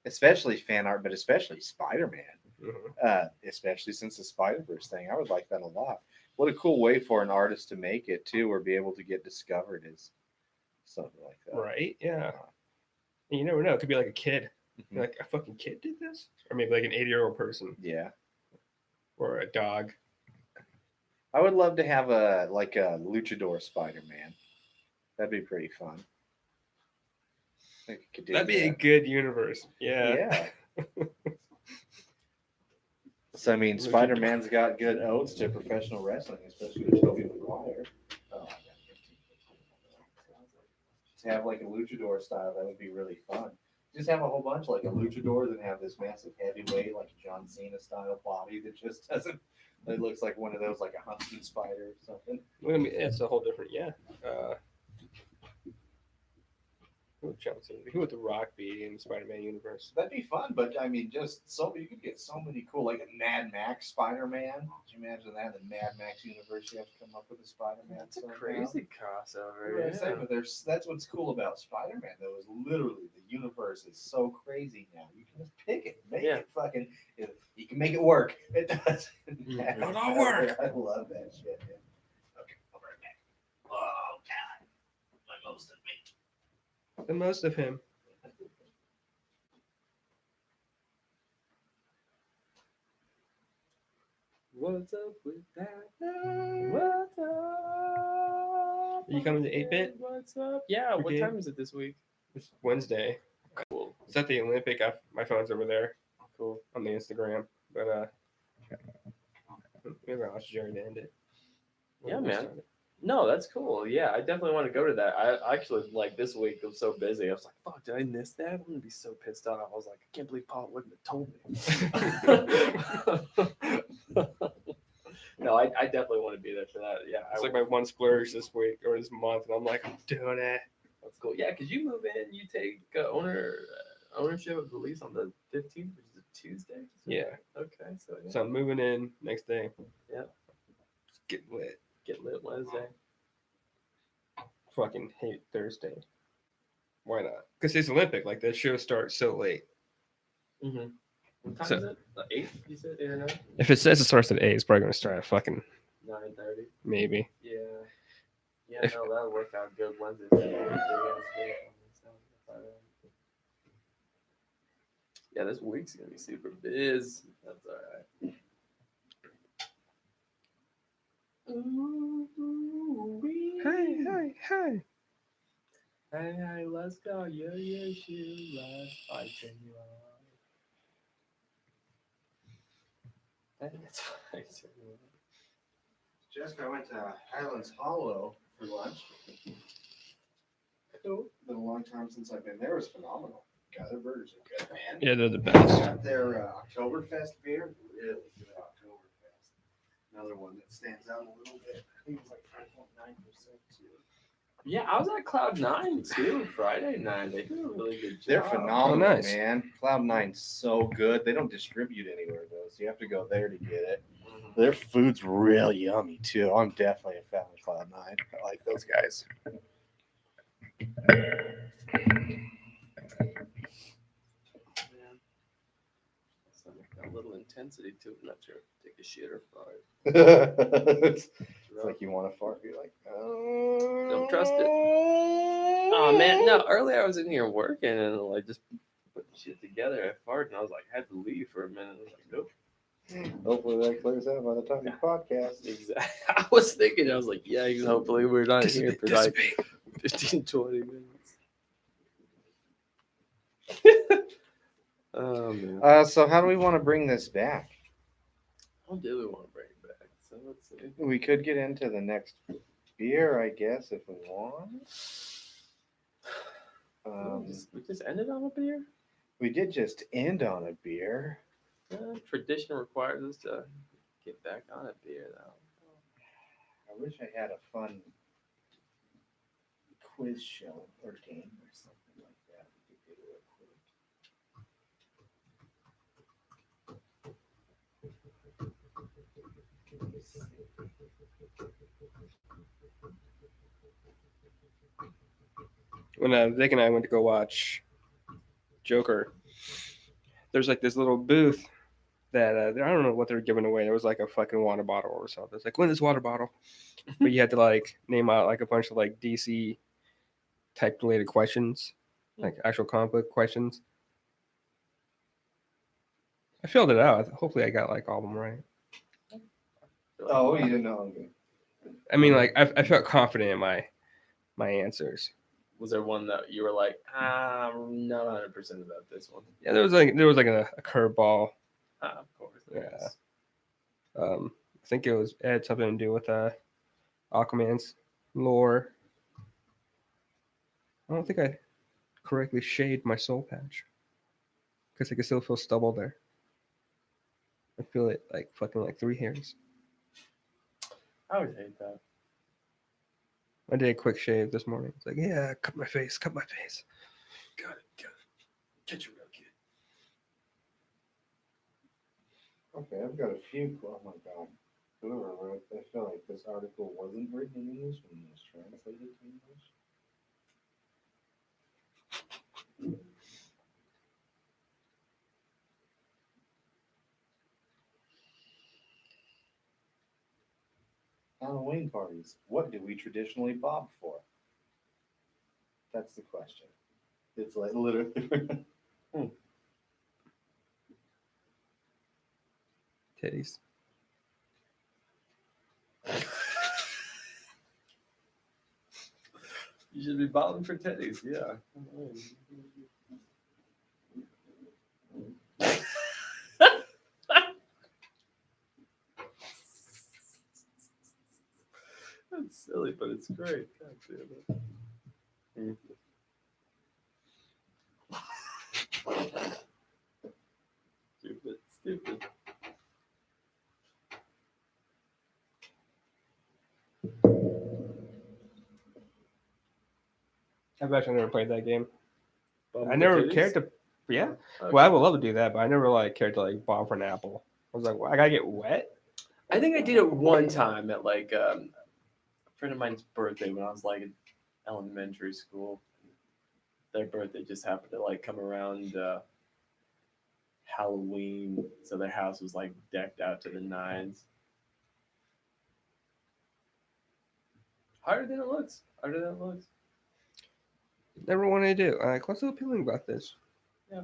especially fan art, but especially Spider-Man. Mm-hmm. Especially since the Spider-Verse thing. I would like that a lot. What a cool way for an artist to make it, too, or be able to get discovered is something like that. Right, yeah. And you never know. It could be like a kid. Mhm. Like, a fucking kid did this? Or maybe like an 80-year-old person. Yeah. Or a dog. I would love to have a luchador Spider-Man. That'd be pretty fun. I think you could do That'd be a that. good universe. Yeah. Yeah. So, I mean, Spider-Man's got good odes to professional wrestling, especially with Tobey Maguire. To have like a luchador style, that would be really fun. Just have a whole bunch like a luchador, then have this massive heavyweight, like a John Cena style body that just doesn't. It looks like one of those, like a huntsman spider or something. Well, I mean, it's a whole different, yeah. Who would The Rock be in the Spider-Man universe? That'd be fun, but I mean, just so you could get so many cool, like a Mad Max Spider-Man. Could you imagine that? The Mad Max universe, you have to come up with a Spider-Man. That's a somehow. crazy crossover. Right, yeah. But that's what's cool about Spider-Man, though, is literally the universe is so crazy now. You can just pick it, make it fucking. You can make it work. It does. It'll all work. I love that shit, man. Okay, I'll be right back. Oh God, my most of me. The most of him. What's up with that? What's up? Are you coming to 8-Bit? What's up? Yeah, what Okay. time is it this week? It's Wednesday. Cool. It's at the Olympic. My phone's over there. Cool. On the Instagram. But maybe I'll ask Jerry to end it. Yeah, man. No, that's cool. Yeah, I definitely want to go to that. I actually, like, this week I was so busy. I was like, fuck, did I miss that? I'm going to be so pissed off. I was like, I can't believe Paul wouldn't have told me. No, I definitely want to be there for that. Yeah. It's like my one splurge this week or this month, and I'm like, I'm doing it. That's cool. Yeah, because you move in, you take ownership of the lease on the 15th, which is a Tuesday. Yeah. Okay. So yeah. So I'm moving in next day. Yeah. Get lit. Get lit Wednesday. Fucking hate Thursday. Why not? Because it's Olympic. Like that show starts so late. Mm-hmm. What time So- is it? The 8th, you said? 8 or 9? If it says it starts at 8, it's probably gonna start at fucking 9:30. maybe. Yeah. Yeah, If- no, that'll work out good Wednesday. Yeah, this week's gonna be super biz. That's alright. Hey. Hey, let's go. Yeah, shoot. Let's fight you out. Let's fight you Jessica, I went to Highlands Hollow for lunch. Cool. Been a long time since I've been there. It was phenomenal. God, their burgers are good, man. Yeah, they're the best. Got their Oktoberfest beer. Really good Oktoberfest. Another one that stands out a little bit. I think it's like 5.9% too. Yeah, I was at Cloud 9 too, Friday night. They do a really good job. They're phenomenal, Oh, nice. man. Cloud9's so good. They don't distribute anywhere though, so you have to go there to get it. Mhm. Their food's real yummy too. I'm definitely a fan of Cloud9. I like those guys. Yeah. Some got a little intensity to it. I'm not sure if take a shit or fart. It's like you want to fart, you're like, oh, Don't trust it. Oh man, no. Earlier I was in here working and like just putting shit together. I farted and I was like, I had to leave for a minute. I was like, nope. Hopefully that clears out by the time you podcast. Exactly. I was thinking, I was like, yeah, hopefully we're not here for like Dissipate. 15, 20 minutes. Oh man. So how do we want to bring this back? How do we want to bring it back? So let's see. We could get into the next beer, I guess, if we want. We just ended on a beer? We did just end on a beer. Tradition requires us to get back on a beer, though. I wish I had a fun quiz show or game or something like that. We could do real quick. Let me see. When Vic and I went to go watch Joker, there's like this little booth that I don't know what they were giving away. There was like a fucking water bottle or something. It's like, win this water bottle. But you had to like name out like a bunch of like DC type related questions, like actual comic book questions. I filled it out. Hopefully I got like all of them right. Oh, you didn't know. Okay. I mean, like I felt confident in my answers. Was there one that you were like, I'm not 100% about this one? Yeah, there was like a curveball. Of course. there Yeah. is. I think it had something to do with Aquaman's lore. I don't think I correctly shaved my soul patch because I can still feel stubble there. I feel it like fucking like 3 hairs. I would hate that. I did a quick shave this morning. It's like, yeah, cut my face. Got it. Get your real kid. Okay, I've got a few. Oh my god. Whoever wrote, I feel like this article wasn't written in English when it was translated to English. Halloween parties. What do we traditionally bob for? That's the question. It's like literally. Titties. You should be bobbing for teddies, yeah. That's silly, but it's great. God damn it. Stupid. I've actually never played that game. Bobbing I for never titties? cared to But yeah. Okay. Well, I would love to do that, but I never like cared to like bomb for an apple. I was like, well, I gotta get wet. I think I did it one time at like a friend of mine's birthday when I was like in elementary school. Their birthday just happened to like come around Halloween, so their house was like decked out to the nines. Harder than it looks. Harder than it looks. Never wanted to do. Like, what's so appealing about this? Yeah.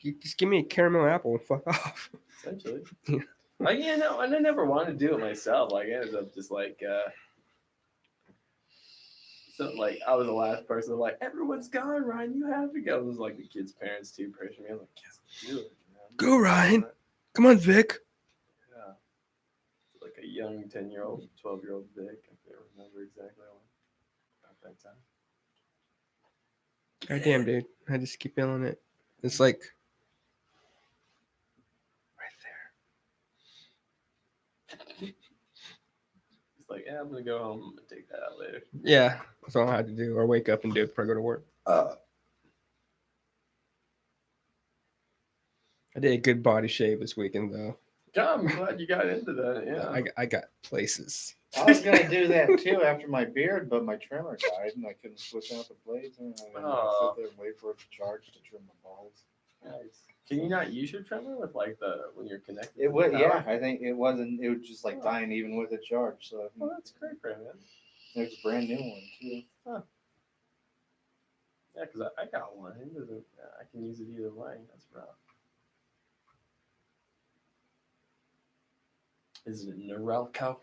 You just give me a caramel apple and fuck off. Essentially. Yeah. Like, yeah, no, and I never wanted to do it myself. Like, I ended up just like, so like, I was the last person. Like, everyone's gone, Ryan. You have to go. It was like the kids' parents too pressured me. I was like, yes, do it. Man. Go, Ryan. Come on, Vic. Yeah. Like a young 10-year-old, 12-year-old Vic. I can't remember exactly about that time. God damn, dude. I just keep feeling it. It's like right there. It's like, yeah, I'm gonna go home. I'm gonna take that out later. Yeah, that's all I had to do. Or wake up and do it before I go to work. I did a good body shave this weekend, though. God, I'm glad you got into that. Yeah. I got places. I was gonna do that too after my beard, but my trimmer died and I couldn't switch out the blades. And I had to Aw. sit there and wait for it to charge to trim my balls. Nice. Can you not use your trimmer with like when you're connected? It to would, the yeah. power? I think it wasn't. It was just like Oh. dying even with it charged. So Well, that's great, man. there's a brand new one too. Yeah, because I got one. It doesn't. I can use it either way. That's rough. Is it Norelco?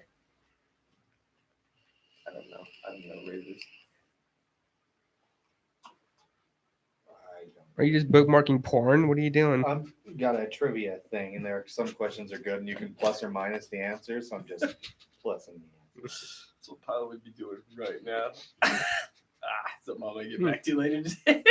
I don't know. I don't know razors. Are you just bookmarking porn? What are you doing? I've got a trivia thing, and there are some questions are good, and you can plus or minus the answer. So I'm just plussing the answer. That's what Tyler would be doing right now. Something I'm gonna get back to later today.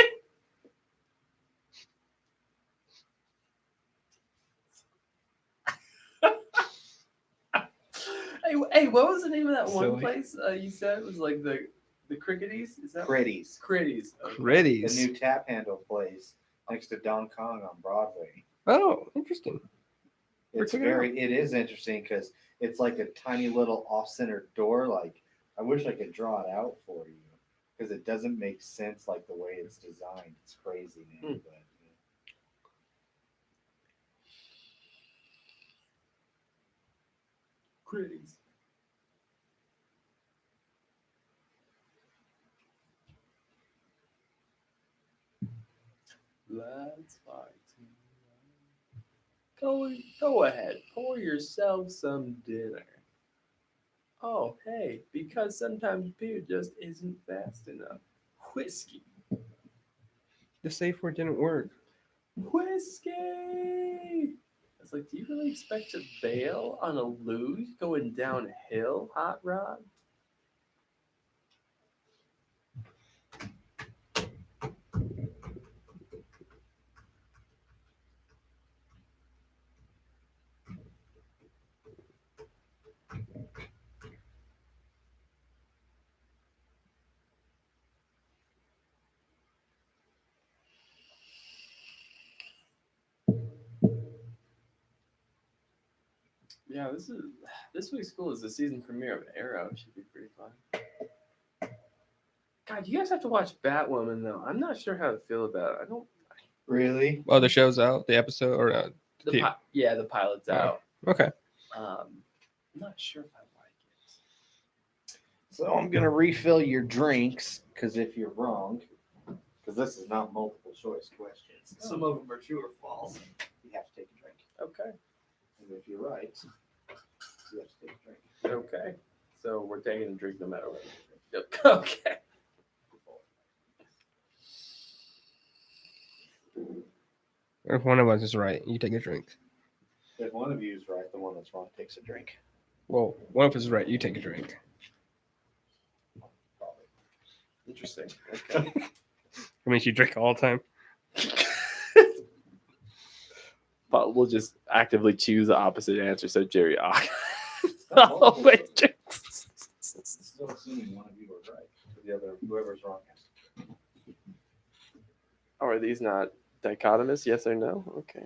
Hey, what was the name of that one Silly. place you said it was like the Cricketies? Is that Critties, Critties? Okay. the Pretties. new tap handle place next to Don Kong on Broadway. Oh, interesting. It's Check it very. It is interesting because it's like a tiny little off-center door. Like I wish I could draw it out for you because it doesn't make sense like the way it's designed. It's crazy, man. But Critties. Let's fight. Go ahead. Pour yourself some dinner. Oh, hey, because sometimes beer just isn't fast enough. Whiskey. The safe word didn't work. Whiskey! It's like, do you really expect to bail on a luge going downhill, Hot Rod? Yeah, this week's school is the season premiere of Arrow. It should be pretty fun. God, you guys have to watch Batwoman though. I'm not sure how to feel about it. I don't. really, Oh, the show's out. The episode or The the pilot's Oh. out. okay. I'm not sure if I like it. so I'm gonna refill your drinks because if you're wrong, because this is not multiple choice questions. Some of them are true or false. You have to take a drink, Okay. and if you're right, you have to take a drink. Okay. So we're taking a drink no matter what. Okay. If one of us is right, you take a drink. If one of you is right, the one that's wrong takes a drink. Well, one of us is right, you take a drink. Interesting. Okay. That means you drink all the time. But we'll just actively choose the opposite answer. So Jerry, not wait, It's still assuming one of you are right. The other, whoever's wrong has to drink. Oh, are these not dichotomous? Yes or no? Okay.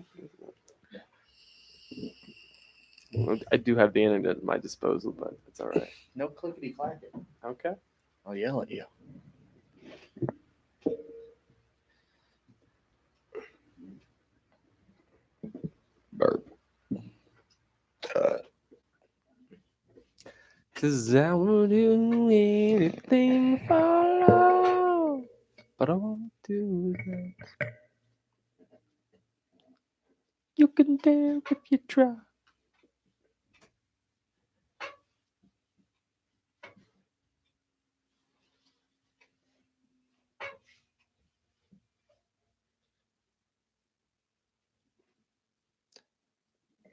Well, I do have the internet at my disposal, but it's all right. No clickety clacket. Okay. I'll yell at you. Burp. 'Cause I would do anything for love, but I won't do that. You can dare if you try.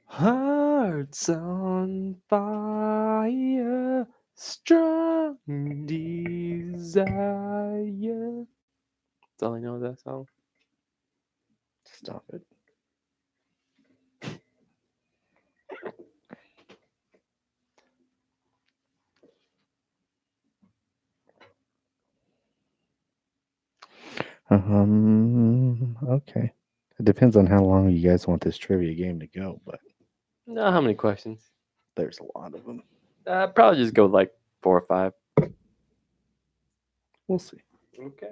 Hearts on fire, strong desire. That's all I know of that song. Stop it. Okay. It depends on how long you guys want this trivia game to go, but No, how many questions? there's a lot of them. Probably just go like 4 or 5. We'll see. Okay.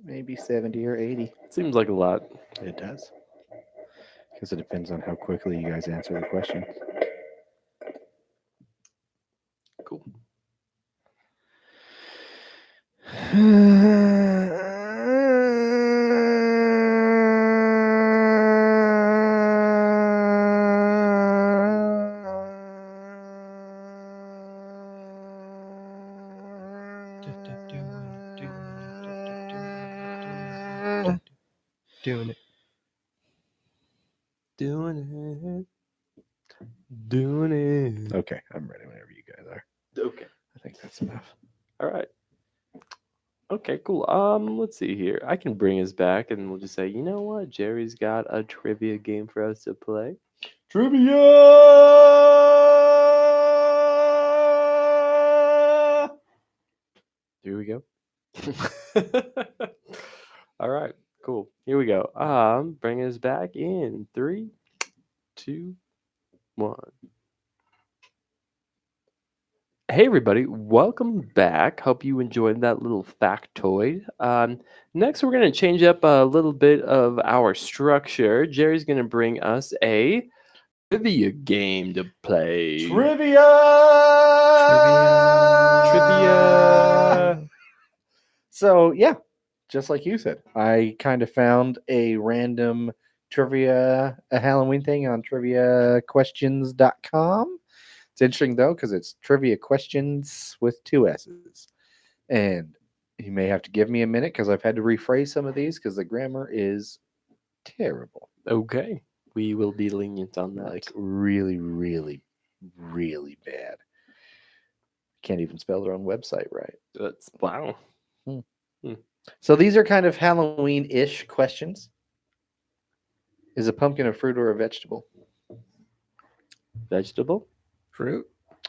Maybe 70 or 80. Seems like a lot. It does. Because it depends on how quickly you guys answer the question. Cool. Doing it. Doing it. Doing it. Okay, I'm ready whenever you guys are. Okay. I think that's enough. All right. Okay, cool. Let's see here. I can bring us back and we'll just say, you know what? Jerry's got a trivia game for us to play. Trivia! Here we go. All right, cool. Here we go. Bring us back in 3, 2, 1. Hey everybody, welcome back. Hope you enjoyed that little factoid. Next, we're going to change up a little bit of our structure. Jerry's going to bring us a trivia game to play. Trivia! Trivia. So, yeah, just like you said, I kind of found a random trivia, a Halloween thing on triviaquestions.com. It's interesting, though, because it's trivia questions with 2 S's. And you may have to give me a minute because I've had to rephrase some of these because the grammar is terrible. Okay, we will be lenient on that. Like, really, really, really bad. Can't even spell their own website right. That's wow. So these are kind of Halloween-ish questions. Is a pumpkin a fruit or a vegetable? Vegetable? Fruit.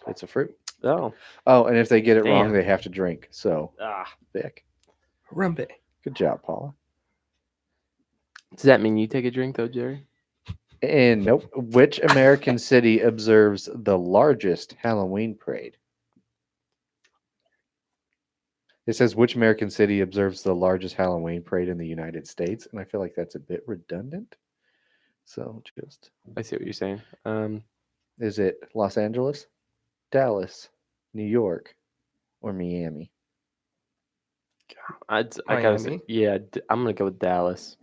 It's a fruit. Oh. Oh, and if they get it wrong, Damn. they have to drink. So, Vic. Rumbe. Good job, Paula. Does that mean you take a drink though, Jerry? And nope. Which American city observes the largest Halloween parade? It says which American city observes the largest Halloween parade in the United States, and I feel like that's a bit redundant. So just I see what you're saying. is it Los Angeles, Dallas, New York, or Miami? I gotta say, Miami? yeah, I'm gonna go with Dallas.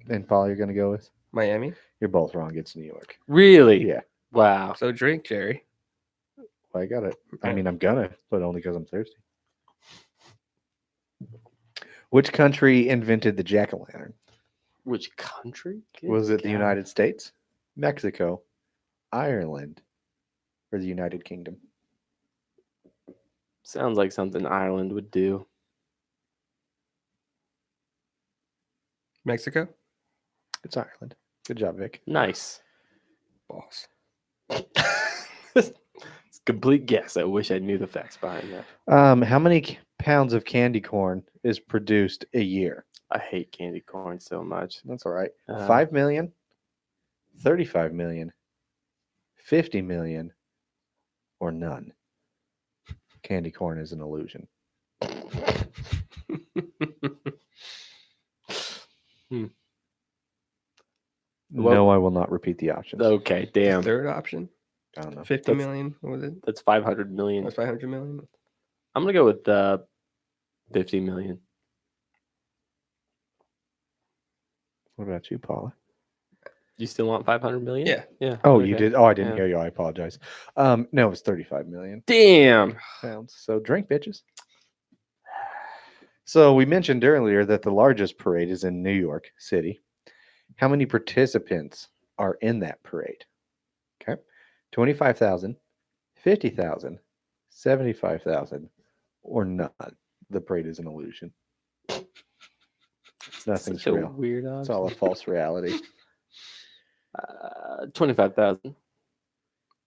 And Paul, you're gonna go with? Miami. You're both wrong. It's New York. Really? Yeah. Wow. So drink, Jerry. I got it. I mean, I'm gonna, but only because I'm thirsty. Which country invented the jack-o'-lantern? Which country? Was it Good the God. United States, Mexico, Ireland, or the United Kingdom? Sounds like something Ireland would do. Mexico. It's Ireland. Good job, Vic. Nice. Balls. It's a complete guess. I wish I knew the facts behind that. How many pounds of candy corn is produced a year? I hate candy corn so much. That's all right. Uh, 5 million, 35 million, 50 million, or none. Candy corn is an illusion. Well- No, I will not repeat the options. Okay, The damn. third option, I don't know. 50 That's- million. What was it? That's 500 million. That's 500 million. I'm gonna go with 50 million. What about you, Paula? You still want 500 million? Yeah. Yeah. Oh, you okay. did? Oh, I didn't Yeah. hear you. I apologize. No, it was 35 million Damn. pounds. So drink, bitches. So we mentioned earlier that the largest parade is in New York City. How many participants are in that parade? Okay. 25,000, 50,000, 75,000, or none. The parade is an illusion. Nothing's Such a real. weird It's option. all a false reality. 25,000.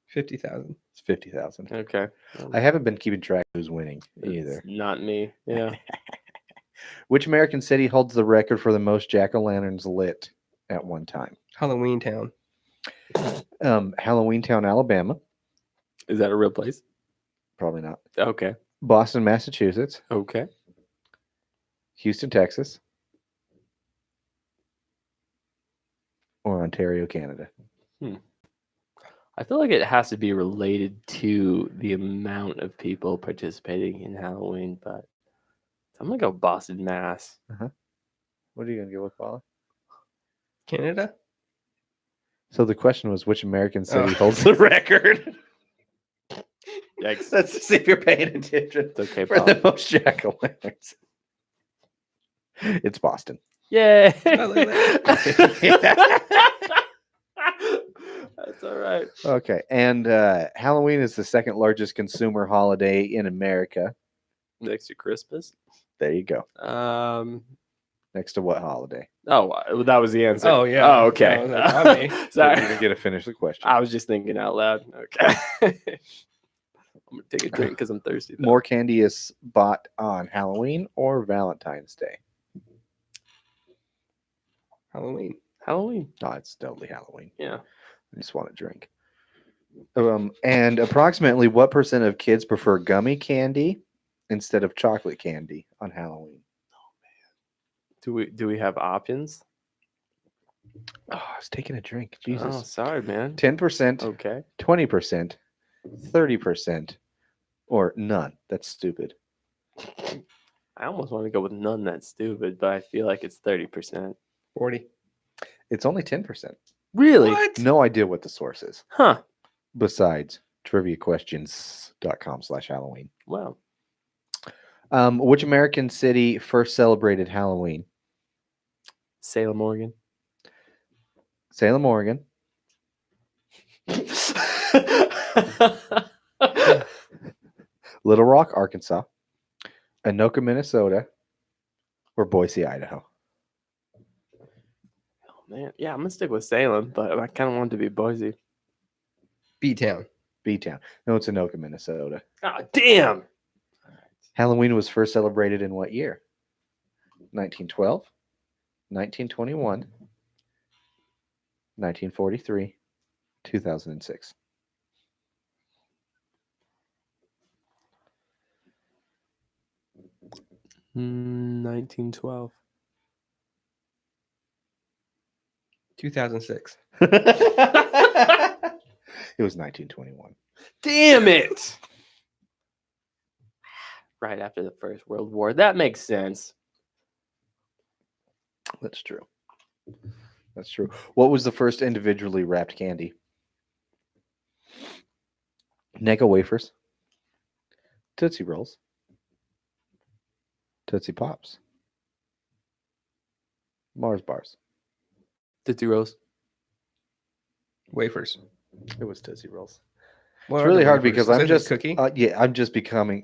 50,000. It's 50,000. Okay. I haven't been keeping track of who's winning It's either. not me. Yeah. Which American city holds the record for the most jack-o'-lanterns lit at one time? Halloween Town. Halloween Town, Alabama. Is that a real place? Probably not. Okay. Boston, Massachusetts. Okay. Houston, Texas. Or Ontario, Canada. I feel like it has to be related to the amount of people participating in Halloween, but I'm gonna go Boston, Mass. What are you going to go with, Paula? Canada? So the question was, which American city Oh. holds the record? Yikes. That's to see if you're paying attention It's okay, for Paul. the most jack-o'-lanterns. It's Boston. Yay! Oh, look at That's all right. Okay, and Halloween is the second largest consumer holiday in America. Next to Christmas. There you go. Next to what holiday? Oh, that was the answer. Oh, yeah. Oh, okay. I was like, on me. Sorry. You didn't get to finish the question. I was just thinking out loud. Okay. I'm gonna take a drink because I'm thirsty. Though. More candy is bought on Halloween or Valentine's Day? Halloween. Halloween. No, it's totally Halloween. Yeah. I just want to drink. And approximately what percent of kids prefer gummy candy instead of chocolate candy on Halloween? Do we have options? Oh, I was taking a drink. Oh, Jesus. sorry, man. 10%, Okay. 20%, 30%, or none. That's stupid. I almost want to go with none. That's stupid, but I feel like it's 30%. 40. It's only 10%. Really? What? No idea what the source is. Huh. Besides triviaquestions.com/Halloween. Wow. Which American city first celebrated Halloween? Salem, Oregon. Salem, Oregon. Little Rock, Arkansas. Anoka, Minnesota. Or Boise, Idaho. Oh man, yeah, I'm gonna stick with Salem, but I kind of want it to be Boise. B-Town. B-Town. No, it's Anoka, Minnesota. God damn. Halloween was first celebrated in what year? 1912, 1921, 1943, 2006. Mm, 1912. 2006. It was 1921. Damn it! Right after the First World War. That makes sense. That's true. That's true. What was the first individually wrapped candy? Necco wafers, Tootsie Rolls, Tootsie Pops, Mars bars. Tootsie Rolls. Wafers. It was Tootsie Rolls. What It's are really the hard wafers? because Is I'm it a just cookie.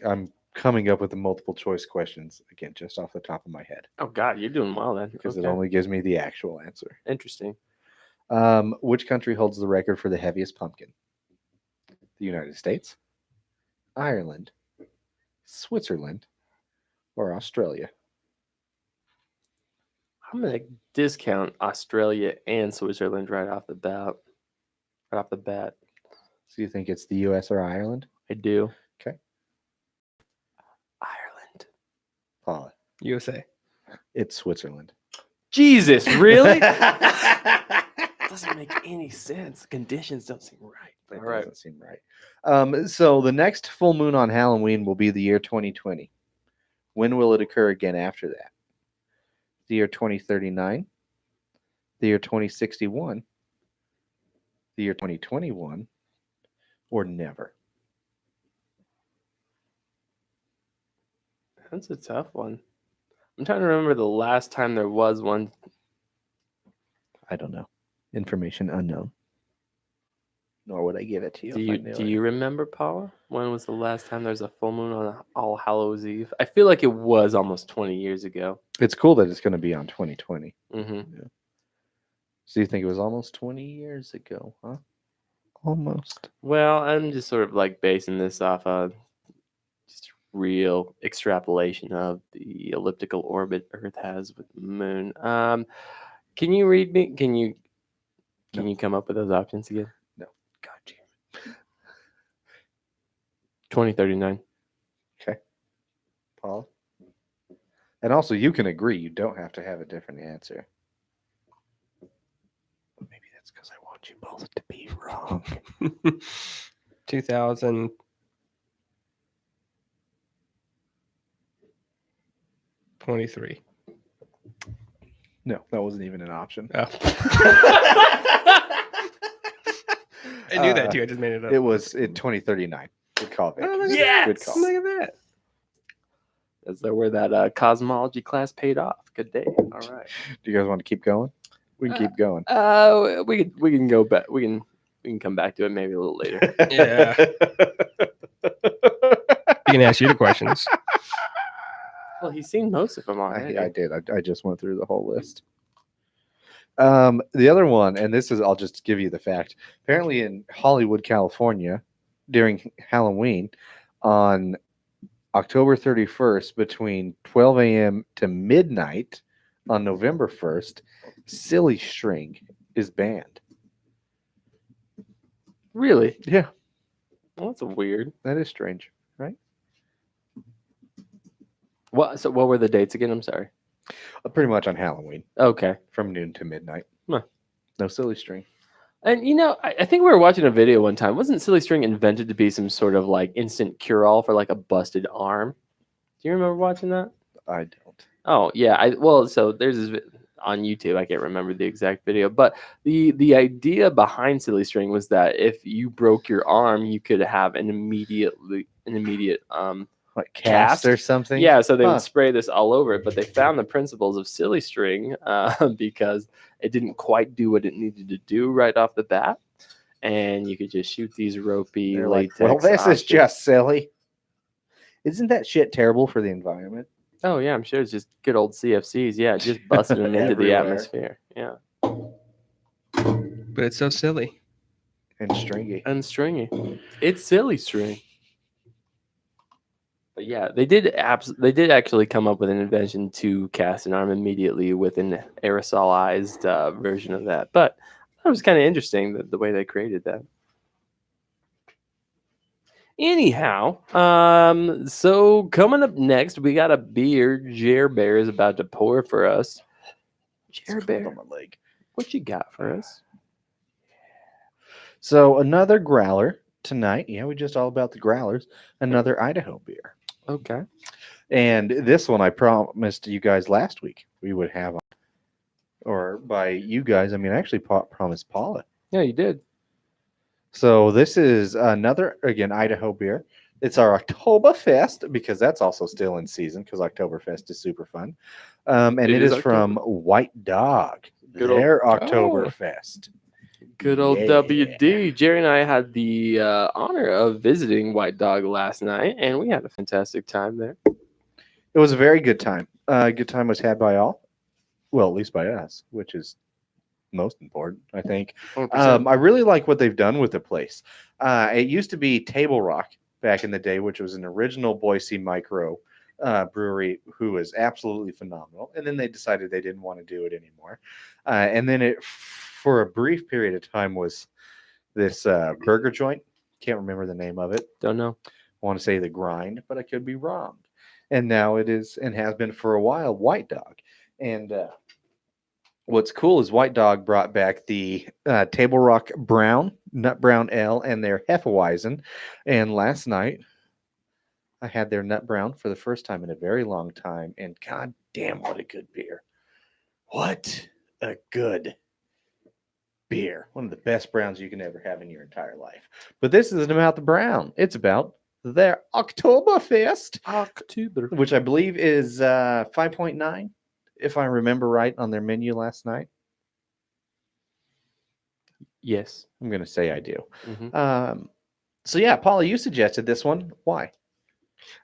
I'm coming up with the multiple choice questions again, just off the top of my head, Oh God, you're doing well then. because it Okay. only gives me the actual answer. Interesting. Which country holds the record for the heaviest pumpkin? The United States, Ireland, Switzerland, or Australia? I'm gonna discount Australia and Switzerland right off the bat. Right off the bat, So you think it's the U.S. or Ireland? I do. Okay. Ireland. Paula. USA. It's Switzerland. Jesus, really? Doesn't make any sense. Conditions don't seem right. That All right. doesn't seem right. So the next full moon on Halloween will be the year 2020. When will it occur again after that? The year 2039, the year 2061, the year 2021, or never? That's a tough one. I'm trying to remember the last time there was one. I don't know. Information unknown. Nor would I give it to you. Do if you I knew do it. you remember, Paula? When was the last time there was a full moon on All Hallows Eve? I feel like it was almost 20 years ago. It's cool that it's going to be on 2020. hmm So you think it was almost 20 years ago, huh? Almost. Well, I'm just sort of like basing this off of just real extrapolation of the elliptical orbit Earth has with the moon. Can you read me? Can you come up with those options again? No. God damn it. 2039. Okay. Paul? And also, you can agree. You don't have to have a different answer. Maybe that's because I want you both to be wrong. 2000. $23. No, that wasn't even an option. Oh. I knew that too. I just made it up. It was in 2039. Good call, Vic. Oh, look at Yes! Good call. Look at that. That's where that cosmology class paid off. Good day. All right. Do you guys want to keep going? We can keep going. We can go back. We can come back to it maybe a little later. Yeah. You can ask you the questions. Well, he's seen most of them already. I did. I just went through the whole list. The other one, and this is, I'll just give you the fact. Apparently, in Hollywood, California, during Halloween, on October 31st, between 12 a.m. to midnight on November 1st, Silly String is banned. Really? Yeah, Well, that's weird. that is strange, right? So what were the dates again? I'm sorry. Pretty much on Halloween, Okay. from noon to midnight. Huh. No Silly String. And I think we were watching a video one time. Wasn't Silly String invented to be some sort of like instant cure-all for like a busted arm? Do you remember watching that? I don't. Oh yeah. So there's this on YouTube. I can't remember the exact video, but the idea behind Silly String was that if you broke your arm, you could have an immediate Like cast or Cast? something? Yeah, so they Huh. would spray this all over it, but they found the principles of Silly String because it didn't quite do what it needed to do right off the bat, and you could just shoot these ropey They're latex. like, well, this is objects. just silly. Isn't that shit terrible for the environment? Oh yeah, I'm sure it's just good old CFCs. Yeah, just busting them into the Everywhere. atmosphere. Yeah, But it's so silly. And stringy. and stringy. It's Silly String. But yeah, they did actually come up with an invention to cast an arm immediately with an aerosolized version of that. But that was kind of interesting the way they created that. Anyhow, so coming up next, we got a beer Jer Bear is about to pour for us. Jer Bear, On my leg. what you got for us? So another growler tonight. Yeah, we just all about the growlers. Another Idaho beer. Okay. And this one I promised you guys last week we would have on. Or by you guys, I mean, I actually promised Paula. Yeah, you did. So this is another, again, Idaho beer. It's our Oktoberfest, because that's also still in season, because Oktoberfest is super fun. And It it is is from White Dog. Good old- Their Oktoberfest. Good old Yeah. WD. Jerry and I had the honor of visiting White Dog last night, and we had a fantastic time there. It was a very good time. Good time was had by all. Well, at least by us, which is most important, I think. 100%. I really like what they've done with the place. It used to be Table Rock back in the day, which was an original Boise micro brewery who was absolutely phenomenal. And then they decided they didn't want to do it anymore. And then it, for a brief period of time, was this burger joint. Can't remember the name of it. Don't know. I want to say the Grind, but I could be wrong. And now it is and has been for a while White Dog. And what's cool is White Dog brought back the Table Rock Brown, Nut Brown Ale, and their Hefeweizen. And last night I had their Nut Brown for the first time in a very long time. And god damn, what a good beer. What a good beer. One of the best browns you can ever have in your entire life. But this isn't about the brown. It's about their Oktoberfest, October. which I believe is 5.9, if I remember right, on their menu last night. Yes. I'm going to say I do. Mhm. So yeah, Paula, you suggested this one. Why?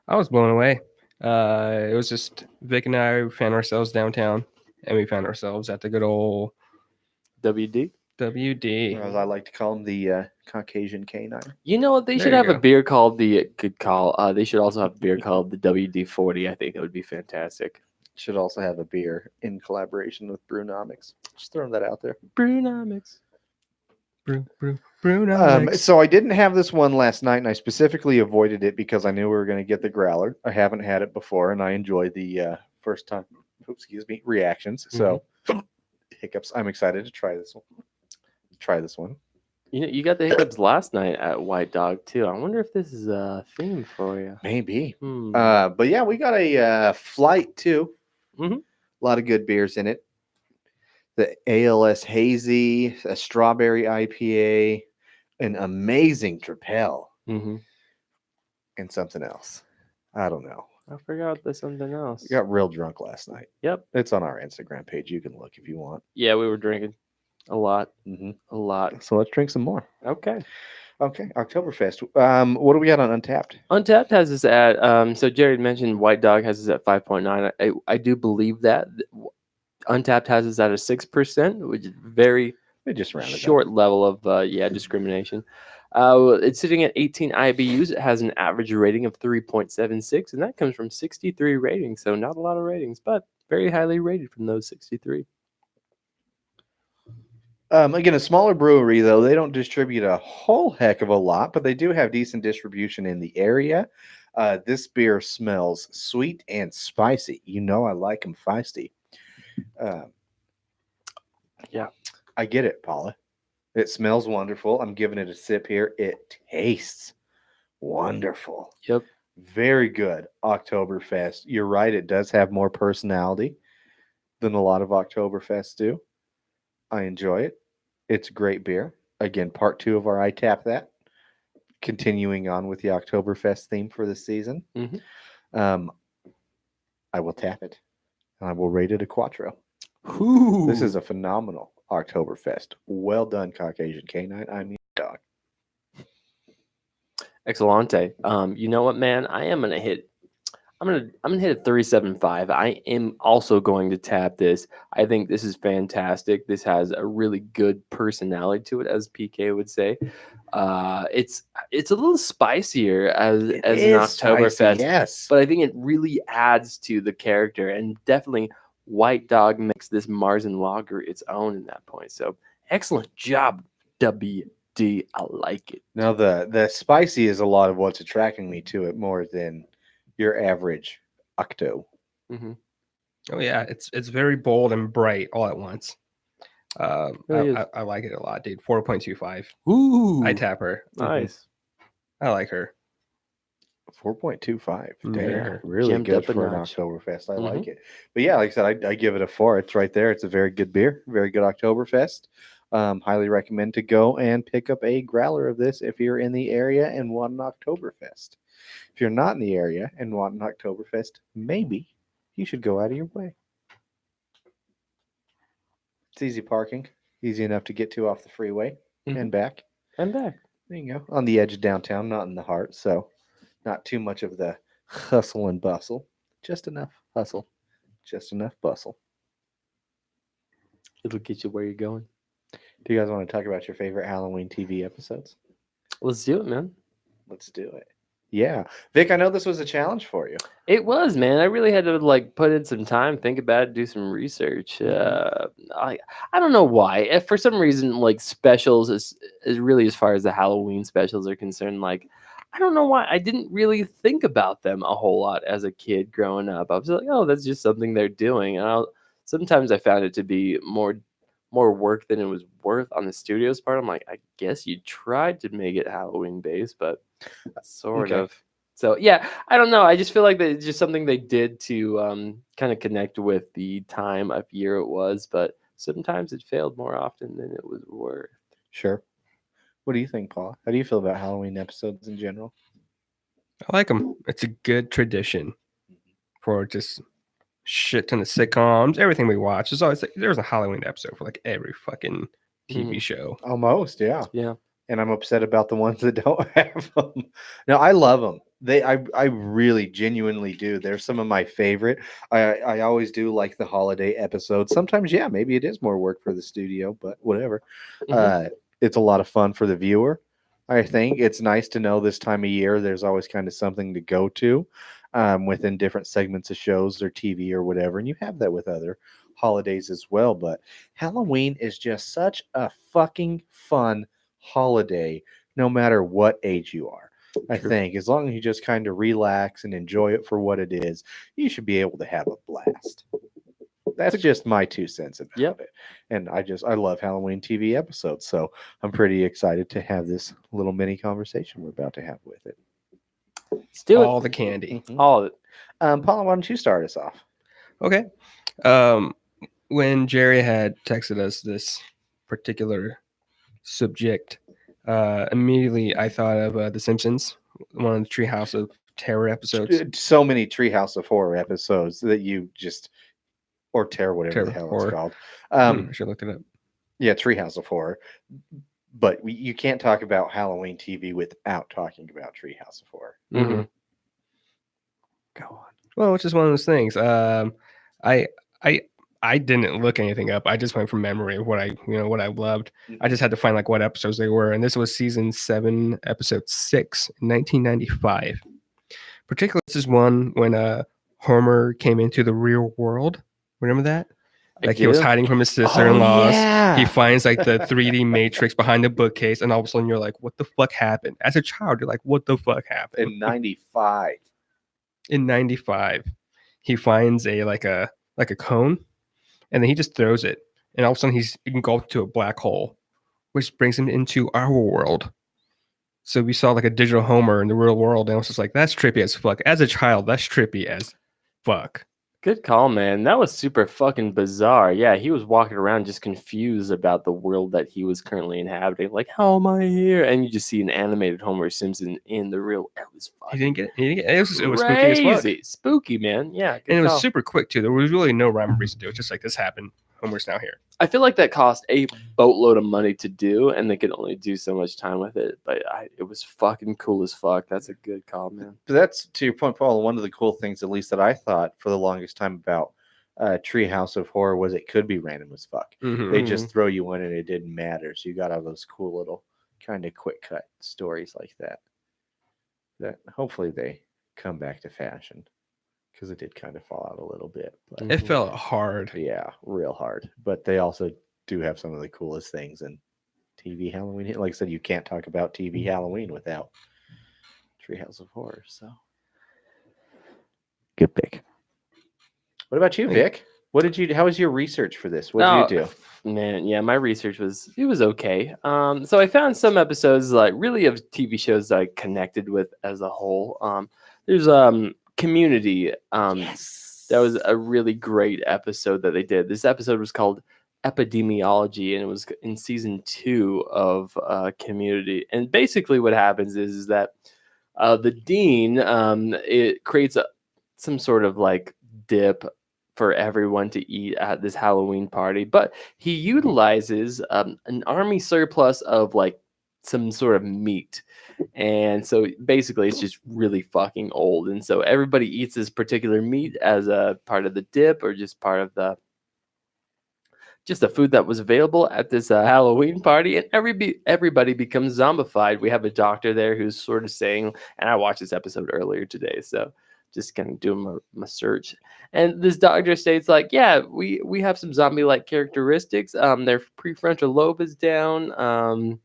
I was blown away. It was just Vic and I found ourselves downtown, and we found ourselves at the good old WD. WD. Or as I like to call them, the Caucasian canine. You know what? They There should you have a go. beer called the good call. They should also have a beer called the WD-40. I think that would be fantastic. Should also have a beer in collaboration with Brewnomics. Just throwing that out there. Brewnomics. Brewnomics. So I didn't have this one last night, and I specifically avoided it because I knew we were going to get the growler. I haven't had it before, and I enjoyed the first time. Excuse me, reactions. So hiccups. I'm excited to try this one. You know, you got the hiccups last night at White Dog too. I wonder if this is a theme for you. Maybe. Hmm. But yeah, we got a flight too. Mhm. A lot of good beers in it. The ALS Hazy, a strawberry IPA, an amazing Trapel, Mhm. and something else. I don't know. I forgot there's something else. I got real drunk last night. Yep. It's on our Instagram page. You can look if you want. Yeah, we were drinking a lot. Mm-hmm. A lot. So let's drink some more. Okay. Okay, Oktoberfest. What do we got on Untapped? Untapped has this at so Jared mentioned White Dog has this at 5.9. I do believe that Untapped has this at a 6%, which is very They just rounded short level of discrimination. It's sitting at 18 IBUs. It has an average rating of 3.76, and that comes from 63 ratings. So not a lot of ratings, but very highly rated from those 63. Again, a smaller brewery, though, they don't distribute a whole heck of a lot, but they do have decent distribution in the area. This beer smells sweet and spicy. You know I like them feisty. Yeah. I get it, Paula. It smells wonderful. I'm giving it a sip here. It tastes wonderful. Yep. Very good Oktoberfest. You're right. It does have more personality than a lot of Oktoberfests do. I enjoy it. It's a great beer. Again, part 2 of our I Tap That. Continuing on with the Oktoberfest theme for this season. Mhm. I will tap it. And I will rate it a Quattro. Ooh. This is a phenomenal Oktoberfest. Well done, Caucasian Canine. I mean, dog. Excellente. You know what, man? I'm gonna hit a 3.75. I am also going to tap this. I think this is fantastic. This has a really good personality to it, as PK would say. It's a little spicier as an Oktoberfest, yes. but I think it really adds to the character, and definitely White Dog makes this Marzen Lager its own in that point. So excellent job, WD. I like it. Now the spicy is a lot of what's attracting me to it more than your average Octo. Mm-hmm. Oh yeah, it's very bold and bright all at once. Really is. I like it a lot, dude. 4.25. Ooh, I tap her. nice. I like her. 4.25. Damn, Yeah. really Jumped good up a for an notch. Oktoberfest. I like it. But yeah, like I said, I give it a 4. It's right there. It's a very good beer, very good Oktoberfest. Highly recommend to go and pick up a growler of this if you're in the area and want an Oktoberfest. If you're not in the area and want an Oktoberfest, maybe you should go out of your way. It's easy parking, easy enough to get to off the freeway and back. And back. There you go. On the edge of downtown, not in the heart, so not too much of the hustle and bustle. Just enough hustle, just enough bustle. It'll get you where you're going. Do you guys want to talk about your favorite Halloween TV episodes? Let's do it, man. Let's do it. Yeah. Vic, I know this was a challenge for you. It was, man. I really had to like put in some time, think about it, do some research. I don't know why. If for some reason, like specials is really as far as the Halloween specials are concerned. Like, I don't know why I didn't really think about them a whole lot as a kid growing up. I was like, oh, that's just something they're doing. Sometimes I found it to be more work than it was worth on the studio's part. I'm like, I guess you tried to make it Halloween based, but sort Okay. of. So yeah, I don't know. I just feel like that it's just something they did to kind of connect with the time of year it was, but sometimes it failed more often than it was worth. Sure. What do you think, Paul? How do you feel about Halloween episodes in general? I like them. It's a good tradition for just shit ton of sitcoms, everything we watch. There's always there's a Halloween episode for like every fucking TV show. Almost, yeah. Yeah. And I'm upset about the ones that don't have them. No, I love them. I really genuinely do. They're some of my favorite. I always do like the holiday episodes. Sometimes, yeah, maybe it is more work for the studio, but whatever. It's a lot of fun for the viewer. I think it's nice to know this time of year there's always kind of something to go to within different segments of shows or TV or whatever, and you have that with other holidays as well. But Halloween is just such a fucking fun holiday, no matter what age you are. I True. think as long as you just kind of relax and enjoy it for what it is, you should be able to have a blast. That's just my 2 cents about Yep. it. And I love Halloween TV episodes, so I'm pretty excited to have this little mini conversation we're about to have with it. Let's do All it. the candy. All of it. Paula, why don't you start us off? Okay. When Jerry had texted us this particular subject, immediately I thought of The Simpsons, one of the Treehouse of Terror episodes. So many Treehouse of Horror episodes that you just or Terror, whatever Terror, the hell horror. it's called. I should look it up. Yeah, Treehouse of Horror. But you can't talk about Halloween TV without talking about Treehouse of Horror. Mm-hmm. Go on. Well, it's just one of those things. I didn't look anything up. I just went from memory of what I loved. I just had to find like what episodes they were, and this was season 7, episode 6, 1995. Particularly, this is one when Homer came into the real world. Remember that? Like he was hiding from his sister-in-laws. yeah. He finds like the 3D matrix behind the bookcase, and all of a sudden you're like, "What the fuck happened?" As a child, you're like, "What the fuck happened?" In 95. In 95, he finds a cone, and then he just throws it, and all of a sudden he's engulfed to a black hole, which brings him into our world. So we saw like a digital Homer in the real world, and I was just like, "That's trippy as fuck." As a child, that's trippy as fuck. Good call, man. That was super fucking bizarre. Yeah, he was walking around just confused about the world that he was currently inhabiting. Like, how am I here? And you just see an animated Homer Simpson in the real. It was He fucking didn't get it. He didn't get it. It was spooky as fuck. crazy. Spooky, man. Yeah, good And it was call. super quick too. There was really no rhyme or reason to it. Just like this happened. Homer's now here. I feel like that cost a boatload of money to do, and they could only do so much time with it. But it was fucking cool as fuck. That's a good call, man. But that's to your point, Paul. One of the cool things, at least that I thought for the longest time about Treehouse of Horror, was it could be random as fuck. Mhm. They just throw you in and it didn't matter. So you got all those cool little kind of quick cut stories like that. That hopefully they come back to fashion because it did kind of fall out a little bit. But It felt hard. yeah, real hard. But they also do have some of the coolest things in TV Halloween. Like I said, you can't talk about TV Halloween without Treehouse of Horror. So good pick. What about you, Vic? What did you? How was your research for this? What did you do? Man, yeah, my research was okay. So I found some episodes like really of TV shows that I connected with as a whole. There's Community. Yes. That was a really great episode that they did. This episode was called Epidemiology, and it was in season 2 of Community. And basically, what happens is that the dean it creates some sort of like dip for everyone to eat at this Halloween party, but he utilizes an army surplus of like some sort of meat. And so basically it's just really fucking old. And so everybody eats this particular meat as a part of the dip or just part of the just a food that was available at this Halloween party, and everybody becomes zombified. We have a doctor there who's sort of saying, and I watched this episode earlier today, so just kind of doing my search. And this doctor states like, yeah, we have some zombie-like characteristics. Their prefrontal lobe is down.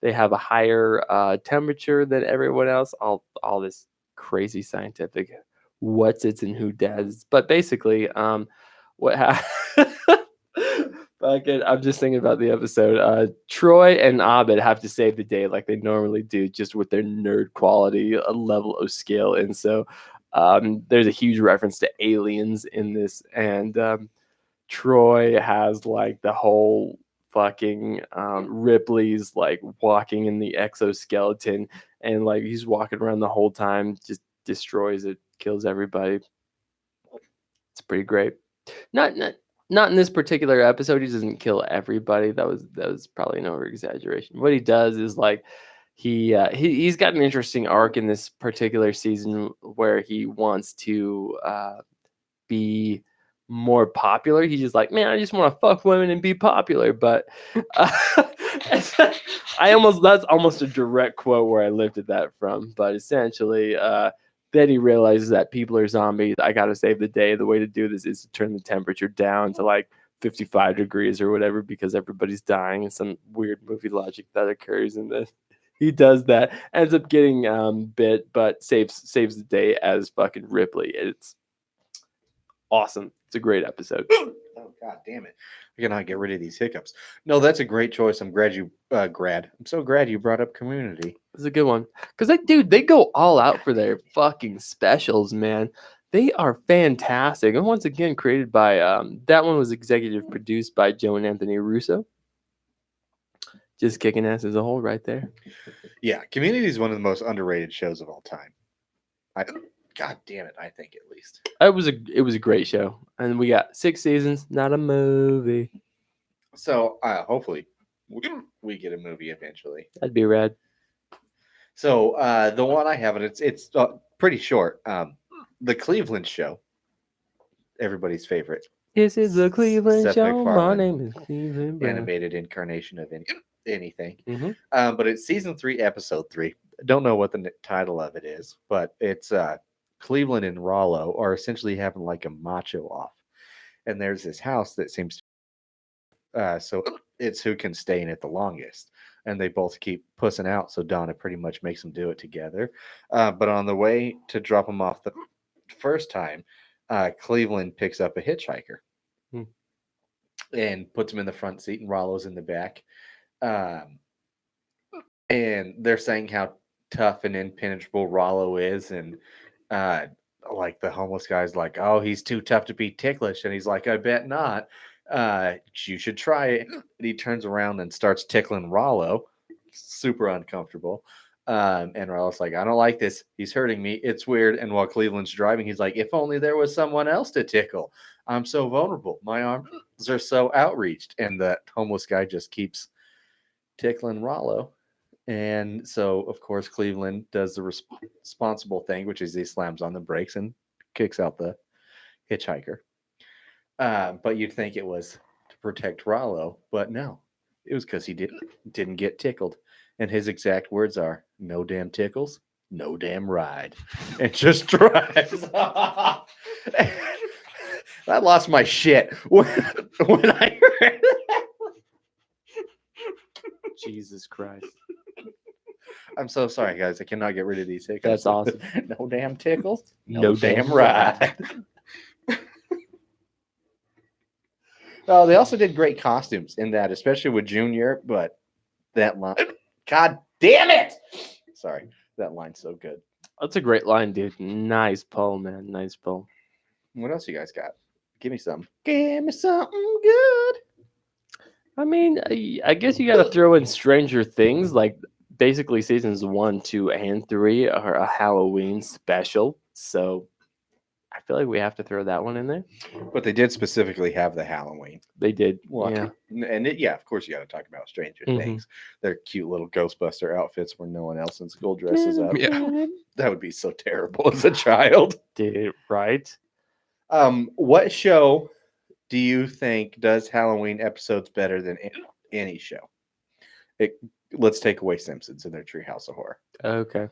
They have a higher temperature than everyone else. All this crazy scientific what's its and who does. But basically, what happened? I'm just thinking about the episode. Troy and Abed have to save the day like they normally do, just with their nerd quality, a level of skill. And so there's a huge reference to aliens in this. And Troy has like the whole fucking Ripley's like walking in the exoskeleton, and like he's walking around the whole time, just destroys it, kills everybody. It's pretty great. Not in this particular episode. He doesn't kill everybody. That was probably an over exaggeration. What he does is like he's got an interesting arc in this particular season where he wants to be more popular. He's just like, man, I just want to fuck women and be popular. But that's almost a direct quote where I lifted that from. But essentially, then he realizes that people are zombies. I got to save the day. The way to do this is to turn the temperature down to like 55 degrees or whatever, because everybody's dying, and some weird movie logic that occurs in this. He does that, ends up getting bit, but saves the day as fucking Ripley. It's awesome. It's a great episode. Oh, God damn it. I cannot get rid of these hiccups. No, that's a great choice. I'm so glad you brought up Community. It's a good one. Because, they go all out for their fucking specials, man. They are fantastic. And once again, created by, that one was executive produced by Joe and Anthony Russo. Just kicking ass as a whole right there. Yeah, Community is one of the most underrated shows of all time. God damn it, I think at least. It was a great show. And we got 6 seasons, not a movie. So hopefully we get a movie eventually. That'd be rad. So the one I have, and it's pretty short. The Cleveland Show, everybody's favorite. This is the Cleveland Seth Show. My MacFarlane. name is Cleveland Brown. Animated incarnation of anything. Mm-hmm. But it's season 3, episode 3. I don't know what the title of it is, but it's Cleveland and Rollo are essentially having like a macho off, and there's this house that seems so it's who can stay in it the longest, and they both keep pussing out, so Donna pretty much makes them do it together. But on the way to drop them off the first time, Cleveland picks up a hitchhiker and puts him in the front seat, and Rollo's in the back. And they're saying how tough and impenetrable Rollo is, and like the homeless guy's like, oh, he's too tough to be ticklish, and he's like, I bet not. You should try it. And he turns around and starts tickling Rollo, super uncomfortable. And Rollo's like, I don't like this. He's hurting me. It's weird. And while Cleveland's driving, he's like, if only there was someone else to tickle. I'm so vulnerable. My arms are so outreached. And the homeless guy just keeps tickling Rollo. And so, of course, Cleveland does the responsible thing, which is he slams on the brakes and kicks out the hitchhiker. But you'd think it was to protect Rollo, but no, it was because he didn't get tickled. And his exact words are, no damn tickles, no damn ride. And just drives. I lost my shit when I heard that. Jesus Christ. I'm so sorry, guys. I cannot get rid of these hiccups. That's awesome. No damn tickles, No damn damn ride. Oh, they also did great costumes in that, especially with Junior. But that line, God damn it! Sorry, that line's so good. That's a great line, dude. Nice pull, man. Nice pull. What else you guys got? Give me some. Give me something good. I mean, I guess you got to throw in Stranger Things. Like, basically, seasons 1, 2, and 3 are a Halloween special. So I feel like we have to throw that one in there. But they did specifically have the Halloween. They did. Well, Yeah. And of course, you got to talk about Stranger Things. Their cute little Ghostbuster outfits where no one else in school dresses up. Yeah. That would be so terrible as a child. Dude, right? What show do you think does Halloween episodes better than any show? Let's take away Simpsons and their Treehouse of Horror. Okay.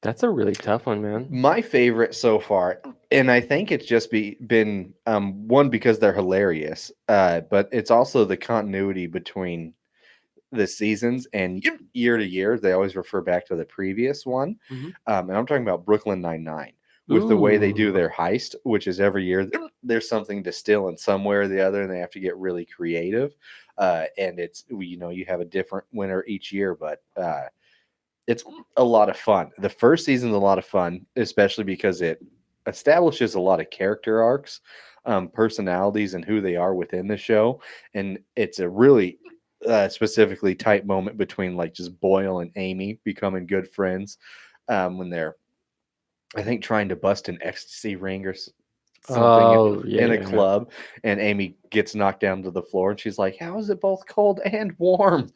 That's a really tough one, man. My favorite so far, and I think it's just been one because they're hilarious, but it's also the continuity between the seasons and year to year. They always refer back to the previous one, Mhm. and I'm talking about Brooklyn Nine-Nine with the way they do Ooh. their heist, which is every year there's something to steal in some way or the other, and they have to get really creative. And it's you have a different winner each year, but it's a lot of fun. The first season's a lot of fun, especially because it establishes a lot of character arcs, personalities, and who they are within the show. And it's a really specifically tight moment between like just Boyle and Amy becoming good friends when they're, I think, trying to bust an ecstasy ring or something Oh, in a yeah. club, and Amy gets knocked down to the floor, and she's like, "How is it both cold and warm?"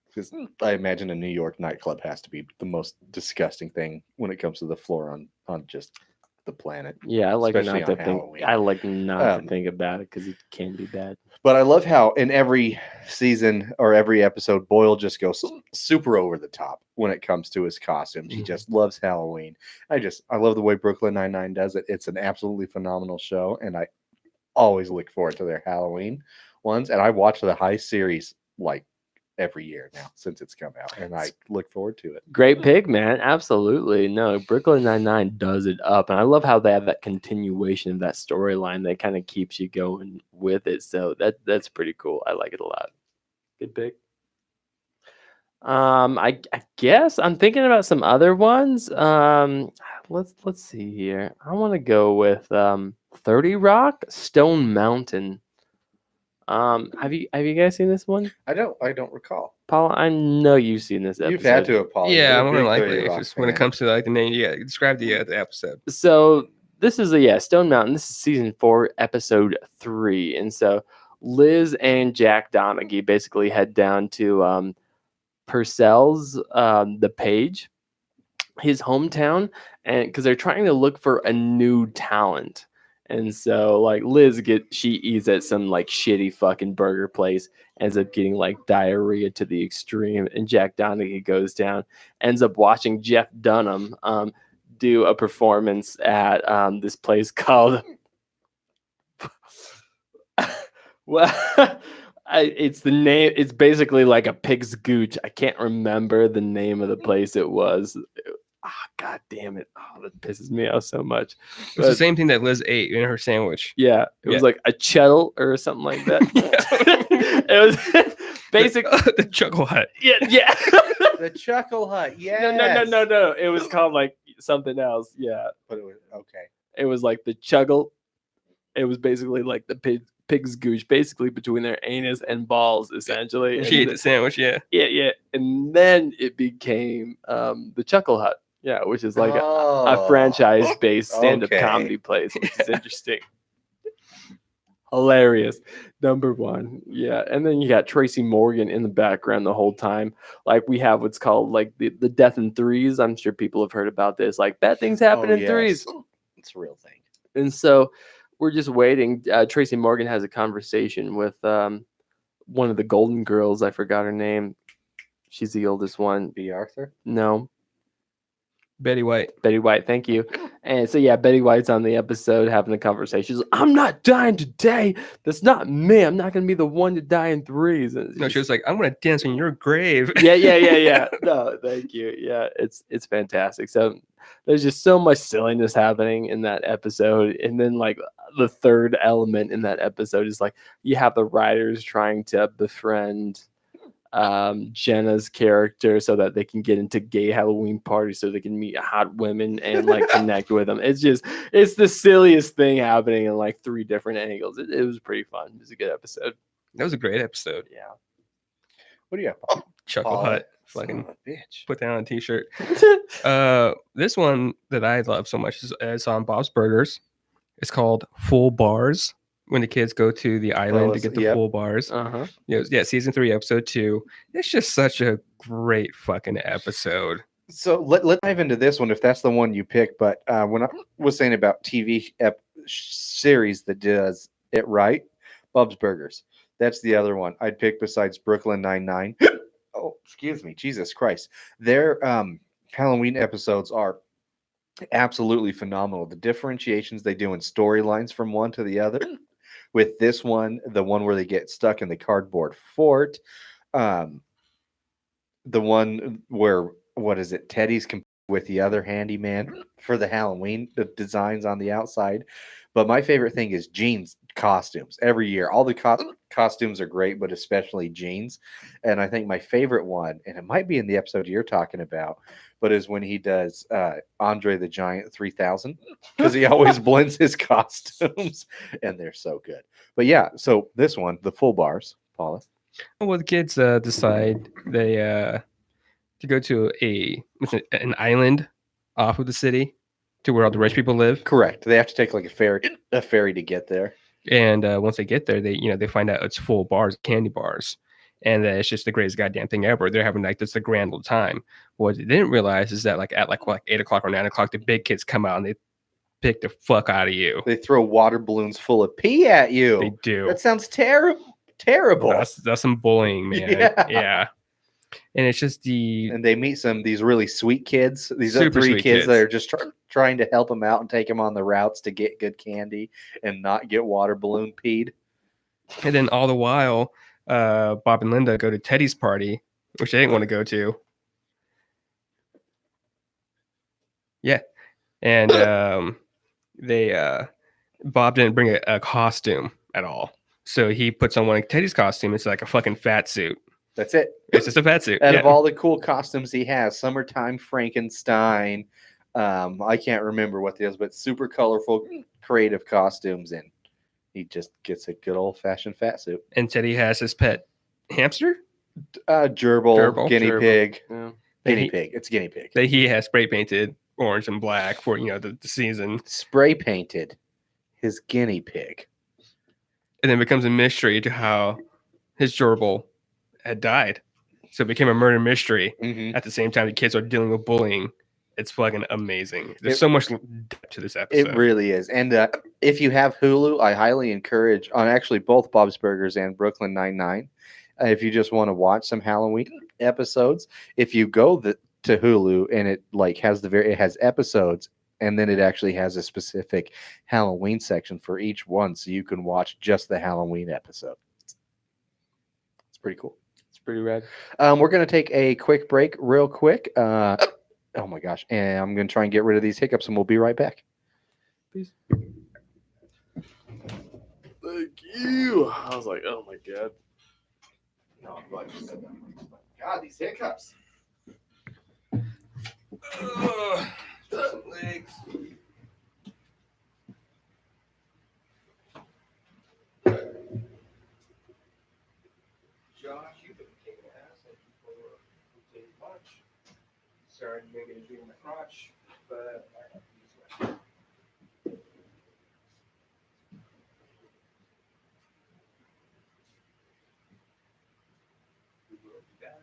Because I imagine a New York nightclub has to be the most disgusting thing when it comes to the floor on just the planet. Yeah, I like especially not on to think. Halloween. I like not to Um, think about it because it can be bad. But I love how in every season or every episode, Boyle just goes super over the top when it comes to his costumes. He Mhm. just loves Halloween. I love the way Brooklyn Nine-Nine does it. It's an absolutely phenomenal show, and I always look forward to their Halloween ones. And I watch the High series like every year now since it's come out, and I look forward to it. Great pick, man. Absolutely. No, Brooklyn Nine-Nine does it up. And I love how they have that continuation of that storyline that kind of keeps you going with it. So that's pretty cool. I like it a lot. Good pick. I guess I'm thinking about some other ones. Let's see here. I want to go with 30 Rock, Stone Mountain. Have you guys seen this one? I don't recall. Paul, I know you've seen this episode. You've had to have, Paul. Yeah, You're a more than big 30 likely. If Rock it's when it fan. comes to like the name, yeah, describe the episode. So this is Stone Mountain. This is season 4, episode 3, and so Liz and Jack Donaghy basically head down to Purcell's the Page, his hometown, and because they're trying to look for a new talent. And so like Liz she eats at some like shitty fucking burger place, ends up getting like diarrhea to the extreme, and Jack Donaghy goes down, ends up watching Jeff Dunham do a performance at this place called well it's the name, it's basically like a pig's gooch. I can't remember the name of the place it was. God damn it. Oh, that pisses me off so much. It's the same thing that Liz ate in her sandwich. Yeah, it was like a chettle or something like that. It was basically the Chuckle Hut. yeah. The Chuckle Hut. Yeah. No. It was called like something else. Yeah, But it was okay. it was like the chuggle. It was basically like the pig's gooch, basically between their anus and balls, essentially. She ate And the sandwich, yeah. yeah, and then it became the Chuckle Hut. Yeah, which is like a franchise-based stand-up okay. comedy place, which is interesting. Hilarious. Number 1. Yeah. And then you got Tracy Morgan in the background the whole time. Like we have what's called like the death in threes. I'm sure people have heard about this. Like bad things happen in threes. It's a real thing. And so we're just waiting. Tracy Morgan has a conversation with one of the Golden Girls. I forgot her name. She's the oldest one. B. Arthur? No. Betty White. Betty White, thank you. And so, Betty White's on the episode having a conversation. She's like, I'm not dying today. That's not me. I'm not going to be the one to die in threes. No, she was like, I'm going to dance on your grave. Yeah. No, thank you. Yeah, it's fantastic. So there's just so much silliness happening in that episode. And then, like, the third element in that episode is like you have the writers trying to befriend Jenna's character so that they can get into gay Halloween parties so they can meet hot women and like connect with them. It's the silliest thing happening in like 3 different angles. It was pretty fun. It was a good episode. That was a great episode. Yeah. What do you have? Chuckle Hut. Fucking Fucking bitch. put that on a t-shirt. This one that I love so much is on Bob's Burgers. It's called Full Bars. When the kids go to the island to get the full bars. Uh-huh. Yeah, season 3, episode 2. It's just such a great fucking episode. So let's dive into this one if that's the one you pick. But when I was saying about TV series that does it right, Bub's Burgers. That's the other one I'd pick besides Brooklyn Nine-Nine. Oh, excuse me, Jesus Christ! Their Halloween episodes are absolutely phenomenal. The differentiations they do in storylines from one to the other. With this one, the one where they get stuck in the cardboard fort, um, the one where what is it? Teddy's with the other handyman for the Halloween the designs on the outside. But my favorite thing is Jean's costumes every year. All the costumes are great, but especially Jean's. And I think my favorite one, and it might be in the episode you're talking about, but is when he does Andre the Giant 3000 because he always blends his costumes and they're so good. But yeah, so this one, the full bars, Paula. Well, the kids decide they to go to an island off of the city to where all the rich people live. Correct. They have to take like a ferry to get there. And once they get there, they find out it's full bars, candy bars, and that it's just the greatest goddamn thing ever. They're having like this a grand old time. What they didn't realize is that like at like 8 o'clock or 9 o'clock, the big kids come out and they pick the fuck out of you. They throw water balloons full of pee at you. They do. That sounds terrible. That's some bullying, man. Yeah. And it's just and they meet these really sweet kids. These are Super three sweet kids kids. that are just trying to help them out and take them on the routes to get good candy and not get water balloon peed. And then all the while, Bob and Linda go to Teddy's party, which they didn't want to go to. Yeah. And Bob didn't bring a costume at all. So he puts on one of Teddy's costume. It's like a fucking fat suit. That's it. It's just a fat suit. Out of all the cool costumes he has, Summertime Frankenstein. I can't remember what the others, but super colorful, creative costumes, and he just gets a good old fashioned fat suit. And Teddy has his pet hamster, gerbil, guinea pig, Yeah. guinea pig. It's guinea pig. that he has spray painted orange and black for the season, Spray painted his guinea pig, and then it becomes a mystery to how his gerbil had died. So it became a murder mystery. At the same time, the kids are dealing with bullying. It's fucking amazing. There's so much depth to this episode. It really is. And if you have Hulu, I highly encourage on actually both Bob's Burgers and Brooklyn Nine-Nine. If you just want to watch some Halloween episodes, if you go to Hulu and it like has it has episodes and then it actually has a specific Halloween section for each one, so you can watch just the Halloween episode. It's pretty cool. It's pretty rad. We're going to take a quick break real quick. Oh my gosh. And I'm going to try and get rid of these hiccups and we'll be right back. Please. Thank you. I was like, oh my God. No, I'm glad you said that. God, these hiccups. Legs. Josh, you've been kicking ass. Thank you for taking lunch. Sorry, you're going to get a in my crotch, but I have to use my. We will be back.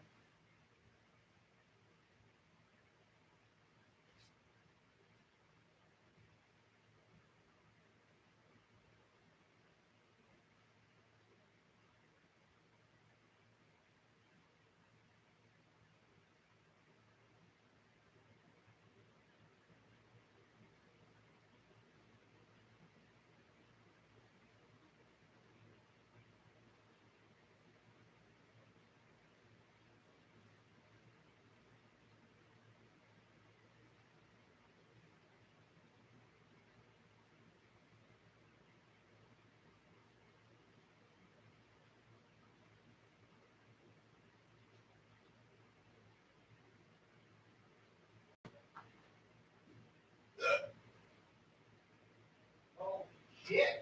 Oh, shit.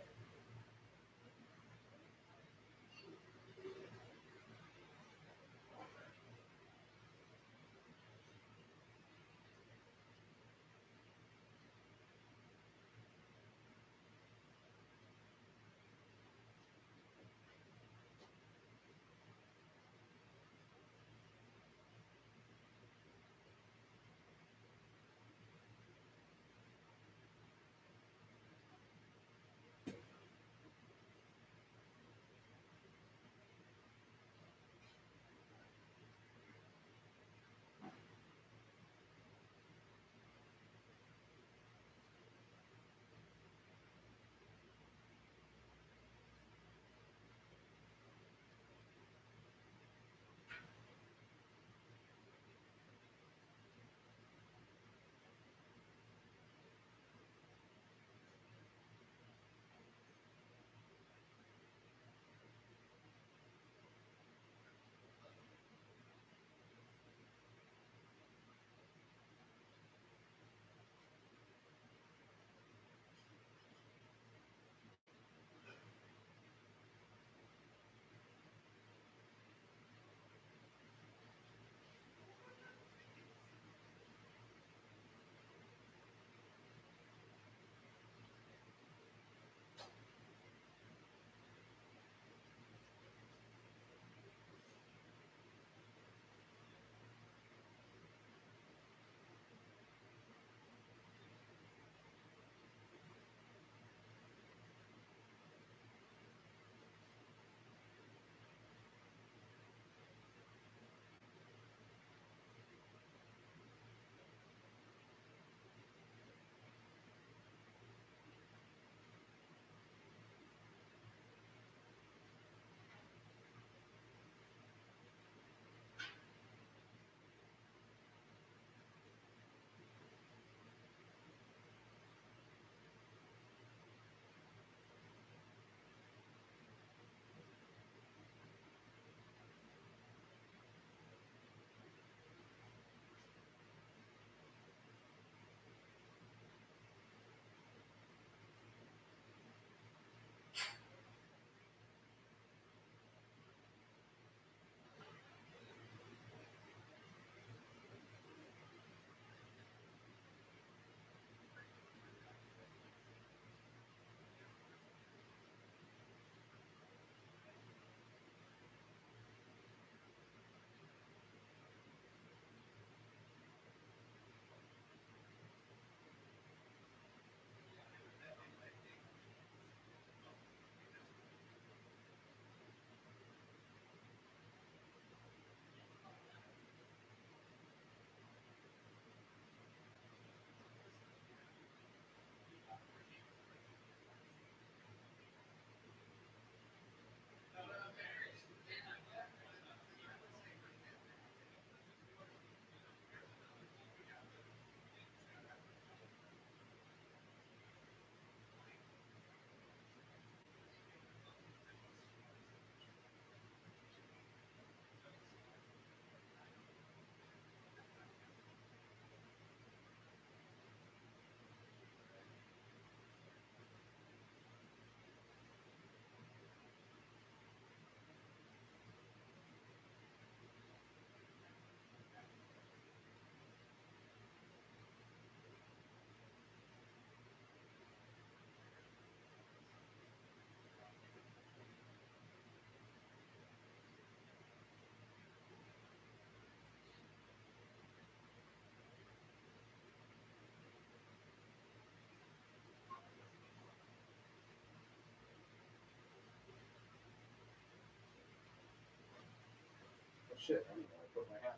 shit. I need to put my hat.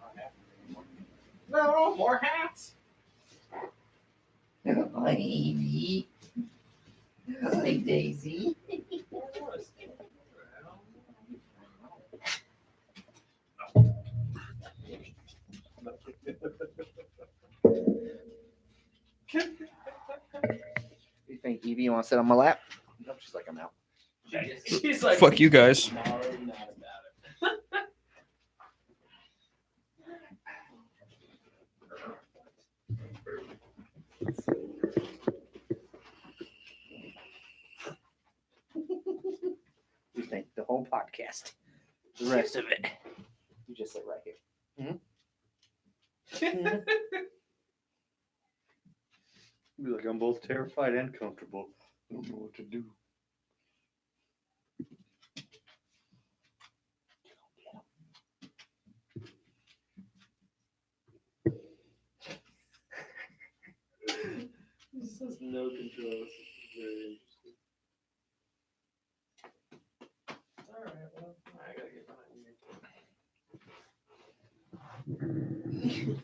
Not happening anymore. No more hats. Hi, Evie. Hi, Daisy. You think Evie wants to sit on my lap? Nope, she's like, I'm out. She's like, Fuck you guys. not about it. You think the whole podcast, the rest of it, you just sit right here. Be like, I'm both terrified and comfortable. I don't know what to do. This has no control. This is very interesting. Alright, well, I gotta get behind you.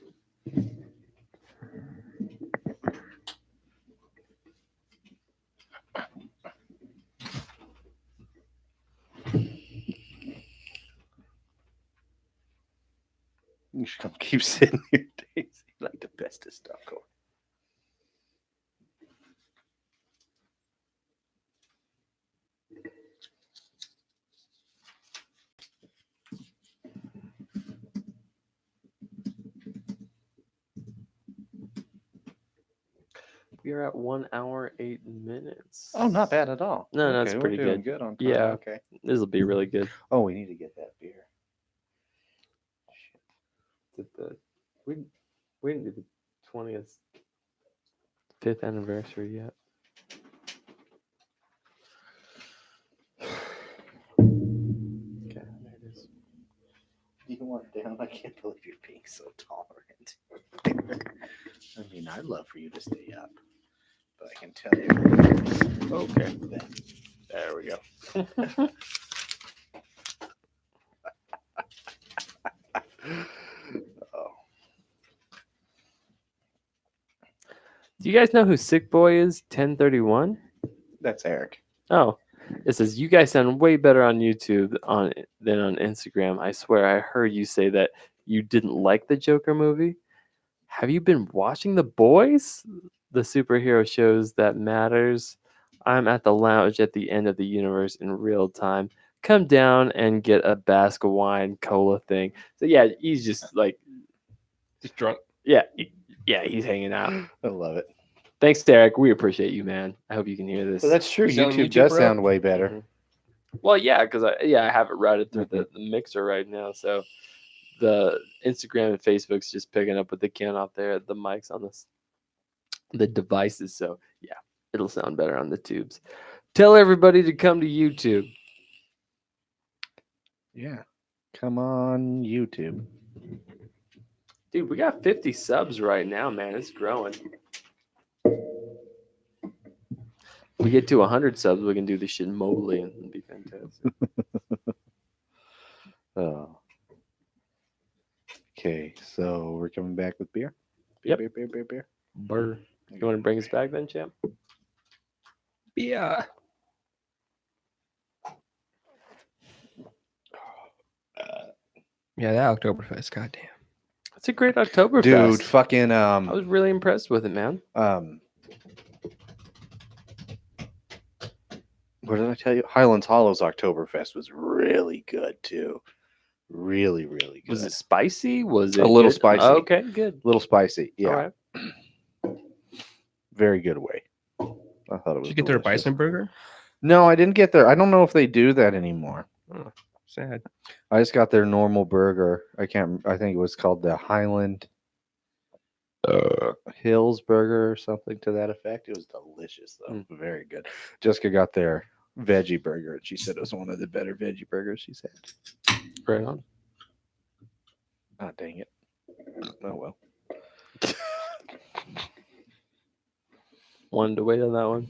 You should come keep sitting here, Daisy, like the best of stuff going. We are at 1 hour 8 minutes. Oh, not bad at all. No, no, it's we're pretty doing good. on time. Yeah. Okay. This will be really good. Oh, we need to get that beer. We didn't do the 20th 5th anniversary yet. Okay, there it is. You want it down? I can't believe you're being so tolerant. I mean, I'd love for you to stay up, but I can tell you. Okay. That There we go. Oh, Do you guys know who Sick Boy is? 1031? that's Eric. Oh, it says you guys sound way better on YouTube than on Instagram. I swear I heard you say that you didn't like the Joker movie. Have you been watching The Boys? The superhero shows that matters. I'm at the lounge at the end of the universe in real time. Come down and get a Basque wine cola thing. So yeah, he's just like, Just drunk. yeah, he's hanging out. I love it. Thanks, Derek. We appreciate you, man. I hope you can hear this. But that's true. You sound YouTube YouTube, does bro? sound way better. Mhm. Well, yeah, because I have it routed through the mixer right now, so the Instagram and Facebook's just picking up what they can off there, the mics on the devices. So yeah, it'll sound better on the tubes. Tell everybody to come to YouTube. Yeah. Come on, YouTube. Dude, we got 50 subs right now, man. It's growing. We get to 100 subs, we can do this shit mobily and it'll be fantastic. Oh. Okay, so we're coming back with beer. Yep. Beer. Burr. You want to bring us back then, champ? Yeah. Yeah, that Oktoberfest, goddamn. It's a great Oktoberfest. Dude, fucking I was really impressed with it, man. What did I tell you? Highlands Hollow's Oktoberfest was really good too. Really, really good. Was it spicy? Was it A little good? spicy. Okay, good. A little spicy? Yeah. All right. Very good way. I thought it was. Did you get their delicious. bison burger? No, I didn't get their. I don't know if they do that anymore. Oh, sad. I just got their normal burger. I think it was called the Highland Hills burger or something to that effect. It was delicious though. Very good. Jessica got their veggie burger and she said it was one of the better veggie burgers she's had. Right on. Ah, dang it. Oh well. Wanted to wait on that one.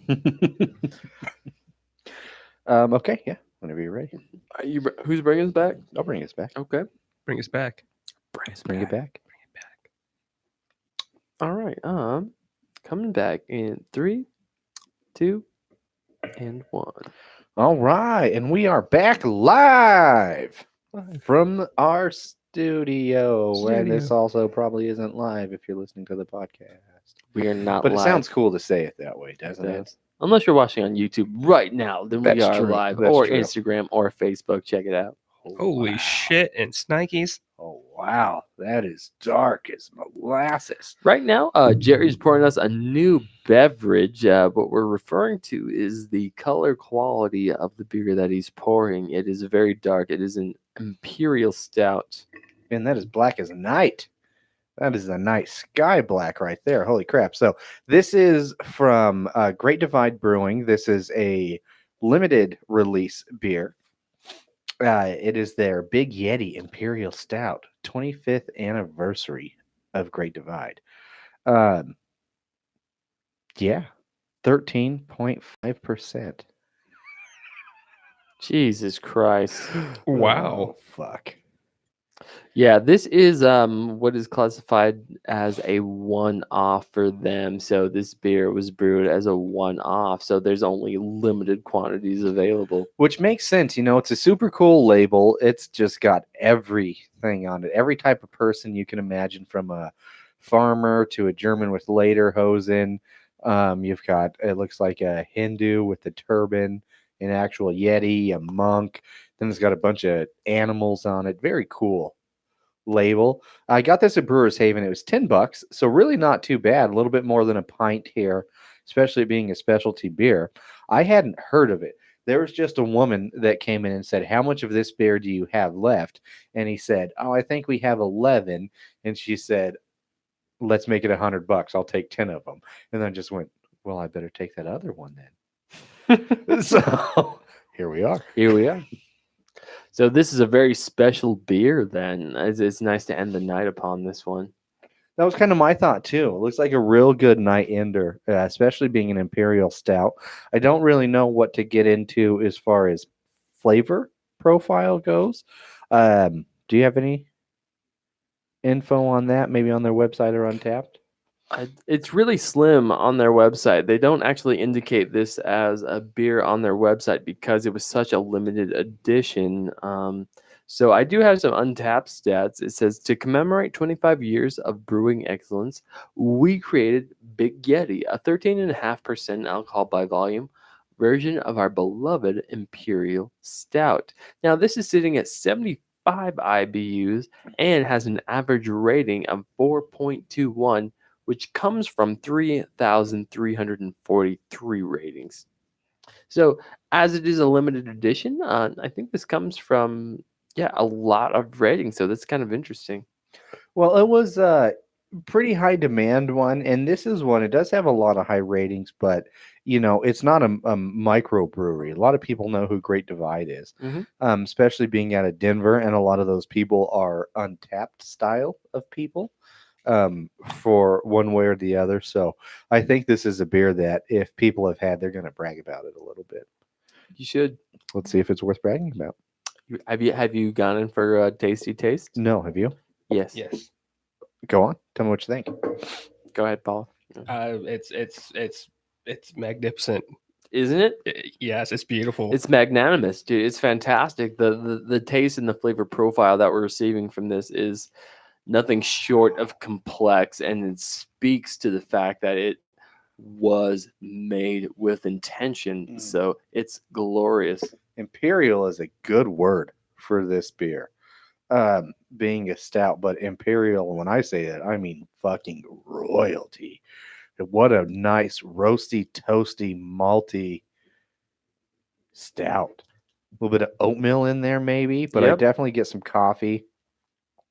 Okay, yeah. Whenever you're ready. Are you, who's bringing us back? I'll bring us back. Okay. Bring us back. Let's bring it back. All right. Coming back in 3, 2, and 1. All right, and we are back live from our studio. And this also probably isn't live if you're listening to the podcast. We are not But live. it sounds cool to say it that way, doesn't it? does. Unless you're watching on YouTube right now, then we That's are true. live. That's Or true. Instagram or Facebook. Check it out. Holy Wow. shit! And Snikes. Oh, wow. That is dark as molasses. Right now, Jerry's pouring us a new beverage. What we're referring to is the color quality of the beer that he's pouring. It is very dark. It is an imperial stout. And that is black as night. That is a nice sky black right there. Holy crap. So this is from Great Divide Brewing. This is a limited release beer. It is their Big Yeti Imperial Stout, 25th anniversary of Great Divide. Yeah, 13.5%. Jesus Christ. Wow. Oh, fuck. Yeah, this is what is classified as a one-off for them. So this beer was brewed as a one-off. So there's only limited quantities available. Which makes sense. You know, it's a super cool label. It's just got everything on it. Every type of person you can imagine, from a farmer to a German with lederhosen. You've got, it looks like a Hindu with a turban, an actual Yeti, a monk. Then it's got a bunch of animals on it. Very cool label. I got this at Brewers Haven. It was $10, so really not too bad. A little bit more than a pint here, especially being a specialty beer. I hadn't heard of it. There was just a woman that came in and said, "How much of this beer do you have left?" And he said, "Oh, I think we have 11." And she said, "Let's make it $100. I'll take 10 of them." And then just went, "Well, I better take that other one then." So here we are. Here we are. So this is a very special beer then. It's nice to end the night upon this one. That was kind of my thought too. It looks like a real good night ender, especially being an imperial stout. I don't really know what to get into as far as flavor profile goes. Do you have any info on that? Maybe on their website or Untapped? It's really slim on their website. They don't actually indicate this as a beer on their website because it was such a limited edition. So I do have some Untapped stats. It says, to commemorate 25 years of brewing excellence, we created Big Yeti, a 13.5% alcohol by volume version of our beloved Imperial Stout. Now, this is sitting at 75 IBUs and has an average rating of 4.21, which comes from 3,343 ratings. So, as it is a limited edition, I think this comes from a lot of ratings. So that's kind of interesting. Well, it was a pretty high demand one, and this is one. It does have a lot of high ratings, but you know, it's not a micro brewery. A lot of people know who Great Divide is, especially being out of Denver, and a lot of those people are Untapped style of people. For one way or the other. So I think this is a beer that if people have had, they're going to brag about it a little bit. You should. Let's see if it's worth bragging about. Have you gone in for a tasty taste? No, have you? Yes. Yes. Go on. Tell me what you think. Go ahead, Paul. It's magnificent. Isn't it? Yes, it's beautiful. It's magnanimous, dude. It's fantastic. The taste and the flavor profile that we're receiving from this is nothing short of complex, and it speaks to the fact that it was made with intention. So it's glorious. Imperial is a good word for this beer. Being a stout, but imperial, when I say that, I mean fucking royalty. What a nice roasty, toasty, malty stout. A little bit of oatmeal in there maybe, but I definitely get some coffee.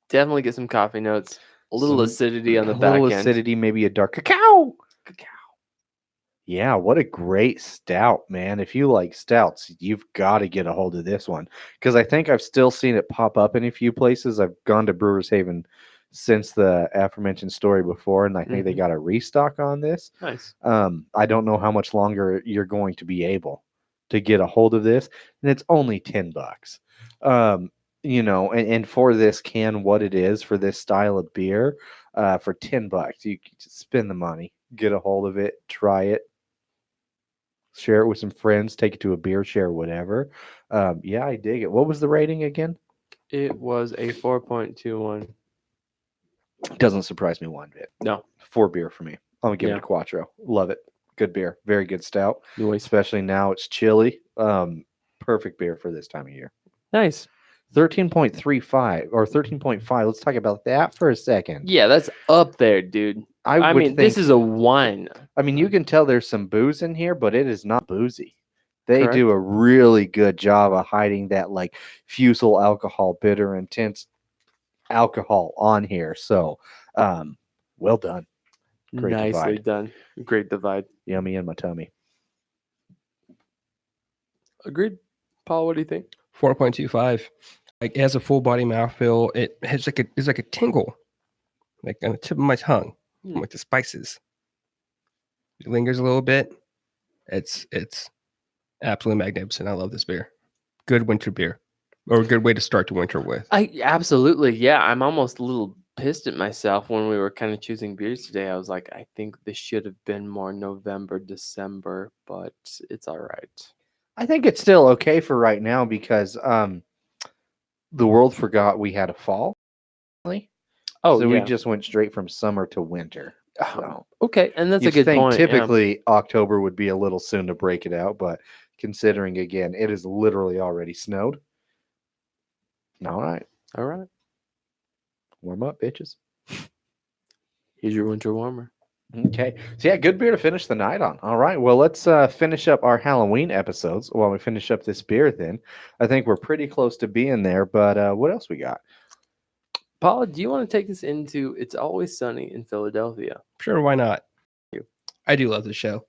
Definitely get some coffee notes. A little Some- acidity on the a back little end. acidity, maybe a dark cacao. Yeah, what a great stout, man. If you like stouts, you've got to get a hold of this one. Because I think I've still seen it pop up in a few places. I've gone to Brewers Haven since the aforementioned story before, and I think they got a restock on this. Nice. I don't know how much longer you're going to be able to get a hold of this, and it's only $10. And for this can, what it is for this style of beer, for $10, you can just spend the money, get a hold of it, try it, share it with some friends, take it to a beer share, whatever. Yeah, I dig it. What was the rating again? It was a 4.21. Doesn't surprise me one bit. No. 4 beer for me. I'm gonna give Yeah. it a Quattro. Love it. Good beer. Very good stout. Nice. Especially now it's chilly. Perfect beer for this time of year. Nice. 13.35 or 13.5. Let's talk about that for a second. Yeah, that's up there, dude. I would mean, this think- is a wine. I mean, you can tell there's some booze in here, but it is not boozy. They Correct. do a really good job of hiding that like fusel alcohol, bitter, intense alcohol on here. So, well done. Great Nicely divide. done. Great divide. Yummy in my tummy. Agreed. Paul, what do you think? 4.25. Like it has a full body mouthfeel. It has it's like a tingle, like on the tip of my tongue, from like the spices. It lingers a little bit. It's absolutely magnificent. I love this beer. Good winter beer, or a good way to start the winter with. Absolutely. Yeah, I'm almost a little pissed at myself when we were kind of choosing beers today. I was like, I think this should have been more November, December, but it's all right. I think it's still okay for right now because the world forgot we had a fall. Oh, so yeah. we just went straight from summer to winter. So Okay, and that's a you'd good think point. yeah. typically October would be a little soon to break it out, but considering again it is literally already snowed. All right, All right. warm up, bitches. Here's your winter warmer. Okay, so yeah, good beer to finish the night on. All right, well let's finish up our Halloween episodes while we finish up this beer. Then I think we're pretty close to being there. But what else we got? Paul, do you want to take us into It's Always Sunny in Philadelphia? Sure, why not? I do love the show.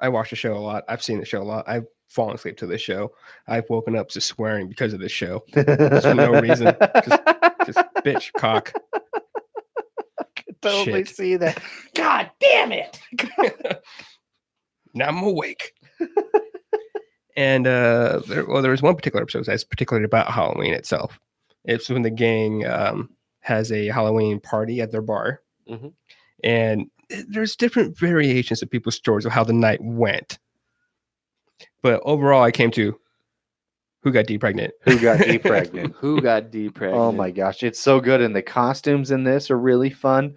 I watch the show a lot. I've seen the show a lot. I've fallen asleep to this show. I've woken up just swearing because of this show. Just for no reason. Just bitch cock. Totally Shit. see that. God damn it! Now I'm awake. And there was one particular episode that's particularly about Halloween itself. It's when the gang has a Halloween party at their bar. Mhm. And there's different variations of people's stories of how the night went. But overall, I came to who got pregnant. Who got pregnant? Who got pregnant? Oh my gosh, it's so good, and the costumes in this are really fun.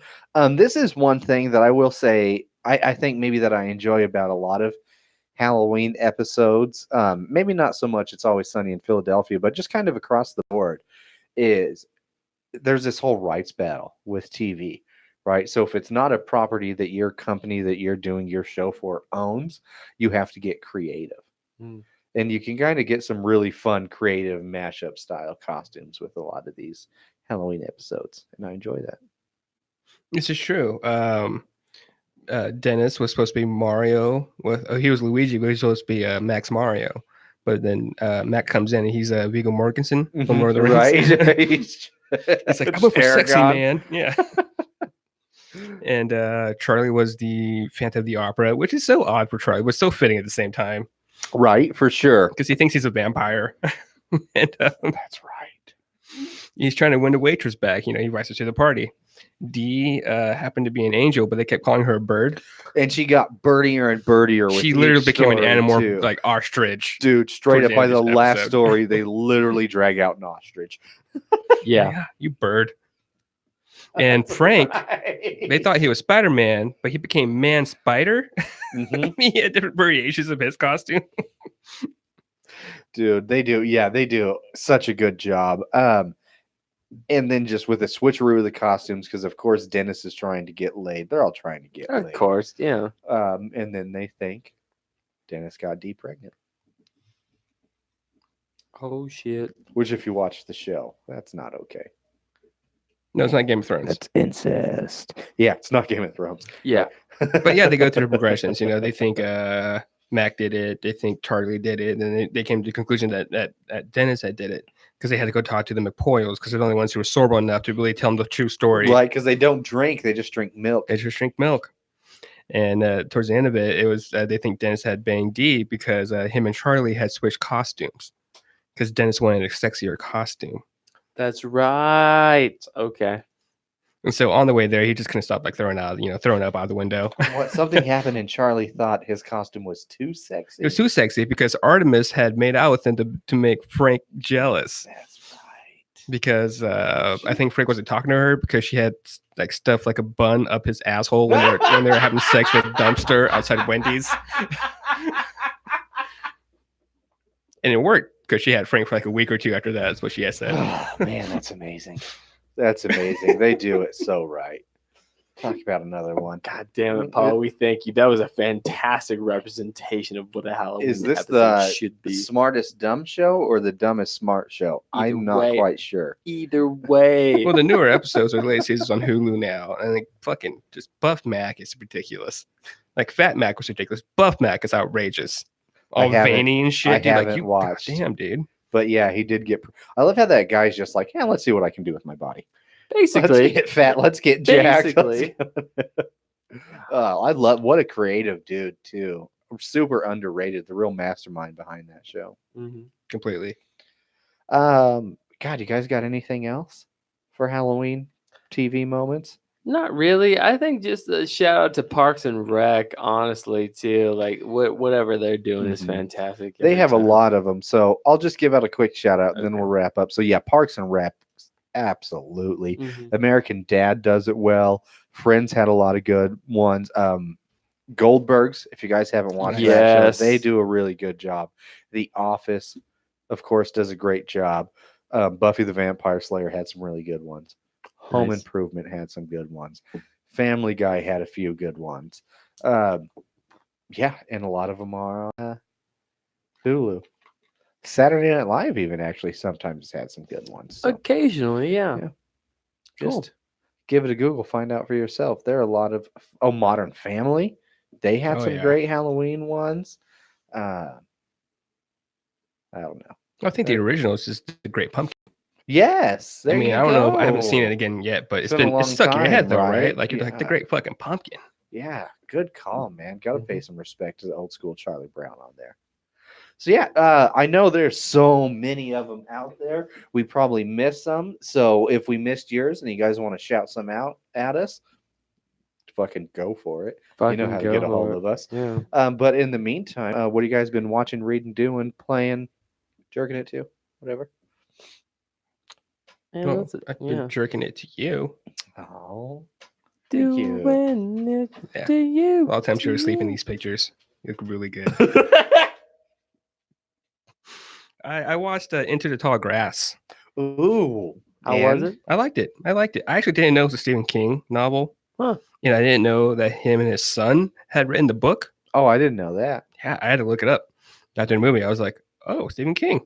This is one thing that I will say I think maybe that I enjoy about a lot of Halloween episodes. Maybe not so much It's Always Sunny in Philadelphia, but just kind of across the board is there's this whole rights battle with TV, right? So if it's not a property that your company that you're doing your show for owns, you have to get creative. Mm. And you can kind of get some really fun, creative mashup style costumes with a lot of these Halloween episodes. And I enjoy that. This is true. Dennis was supposed to be Mario. He was Luigi, but he was supposed to be Max Mario. But then Mac comes in and he's Viggo Mortensen from Lord of the Rings. Right. He's like, I went for sexy man. Yeah. And Charlie was the Phantom of the Opera, which is so odd for Charlie, but so fitting at the same time. Right, for sure. Because he thinks he's a vampire. And That's right. he's trying to win the waitress back. He invites her to the party. Dee happened to be an angel, but they kept calling her a bird. And she got birdier and birdier with She literally each became an story, animal too. like ostrich. Dude, straight towards up the by end the of this last episode. story, they literally drag out an ostrich. Yeah. You bird. And Frank, Right. they thought he was Spider-Man, but he became Man Spider. Mhm. He had different variations of his costume. Dude, they do such a good job. And then just with a switcheroo of the costumes, because of course Dennis is trying to get laid. They're all trying to get Of laid. course. Yeah. And then they think Dennis got Dee pregnant. Oh, shit. Which, if you watch the show, that's not okay. No, it's not Game of Thrones. That's incest. Yeah, it's not Game of Thrones. Yeah. But yeah, they go through the progressions. They think Mac did it. They think Charlie did it. And they came to the conclusion that Dennis had did it because they had to go talk to the McPoyles because they're the only ones who were sober enough to really tell them the true story. Right, because they don't drink. They just drink milk. They just drink milk. And towards the end of it, it was they think Dennis had banged Dee because him and Charlie had switched costumes because Dennis wanted a sexier costume. That's right. Okay. And so on the way there, he just couldn't stop like throwing up out the window. What something happened and Charlie thought his costume was too sexy. It was too sexy because Artemis had made out with him to make Frank jealous. That's right. Because I think Frank wasn't talking to her because she had like stuff like a bun up his asshole when they were having sex with Dumpster outside Wendy's, and it worked because she had Frank for like a week or two after that. That's what she had said. Oh man, that's amazing. That's amazing. They do it so right. Talk about another one. God damn it, Paul. We thank you. That was a fantastic representation of what a Halloween Is this episode the should be. smartest dumb show or the dumbest smart show? Either I'm not way. quite sure. Either way. Well, the newer episodes are late seasons on Hulu now, and like fucking just Buff Mac is ridiculous. Like Fat Mac was ridiculous. Buff Mac is outrageous. All veiny and shit. I Dude, like, haven't you, watched. Damn, dude. But yeah, he did get. I love how that guy's just like, yeah, let's see what I can do with my body. Basically. Let's get fat. Let's get jacked. Basically. I love what a creative dude too. Super underrated. The real mastermind behind that show. Mhm. Completely. God, you guys got anything else for Halloween TV moments? Not really. I think just a shout out to Parks and Rec, honestly, too. Like whatever they're doing is Mhm. fantastic. They every have a time. lot of them. So I'll just give out a quick shout out, and then Okay. we'll wrap up. So yeah, Parks and Rec, absolutely. Mhm. American Dad does it well. Friends had a lot of good ones. Goldbergs, if you guys haven't watched that Yes. show, they do a really good job. The Office, of course, does a great job. Buffy the Vampire Slayer had some really good ones. Home Nice. Improvement had some good ones. Family Guy had a few good ones. Yeah, and a lot of them are on Hulu. Saturday Night Live even actually sometimes had some good ones. So Occasionally, yeah. Yeah. Cool. just give it a Google, find out for yourself. There are a lot of Modern Family. They had Oh, some yeah. great Halloween ones. I don't know. I think the original is just the Great Pumpkin. Yes, there I mean, you I don't know. I haven't seen go. it again yet, but It's been a long it's stuck in your head time, though, right? right? Like you're like the Yeah. Great fucking Pumpkin. Yeah, good call, man. Got to pay Mm-hmm. some respect to the old school Charlie Brown on there. So yeah, I know there's so many of them out there. We probably missed some. So if we missed yours and you guys want to shout some out at us, fucking go for it. You know Fucking how to go get a for hold it. of us. Yeah. But in the meantime, what have you guys been watching, reading, doing, playing, jerking it to, whatever? Yeah, Well, that's it. I've been Yeah. jerking it to you. Oh, thank you. Doing it Yeah. to you. A lot of times to you're asleep in you. these pictures. You look really good. I watched Into the Tall Grass. Ooh, How was and it? I liked it. I actually didn't know it was a Stephen King novel. Huh. And I didn't know that him and his son had written the book. Oh, I didn't know that. Yeah, I had to look it up. After the movie, I was like, oh, Stephen King.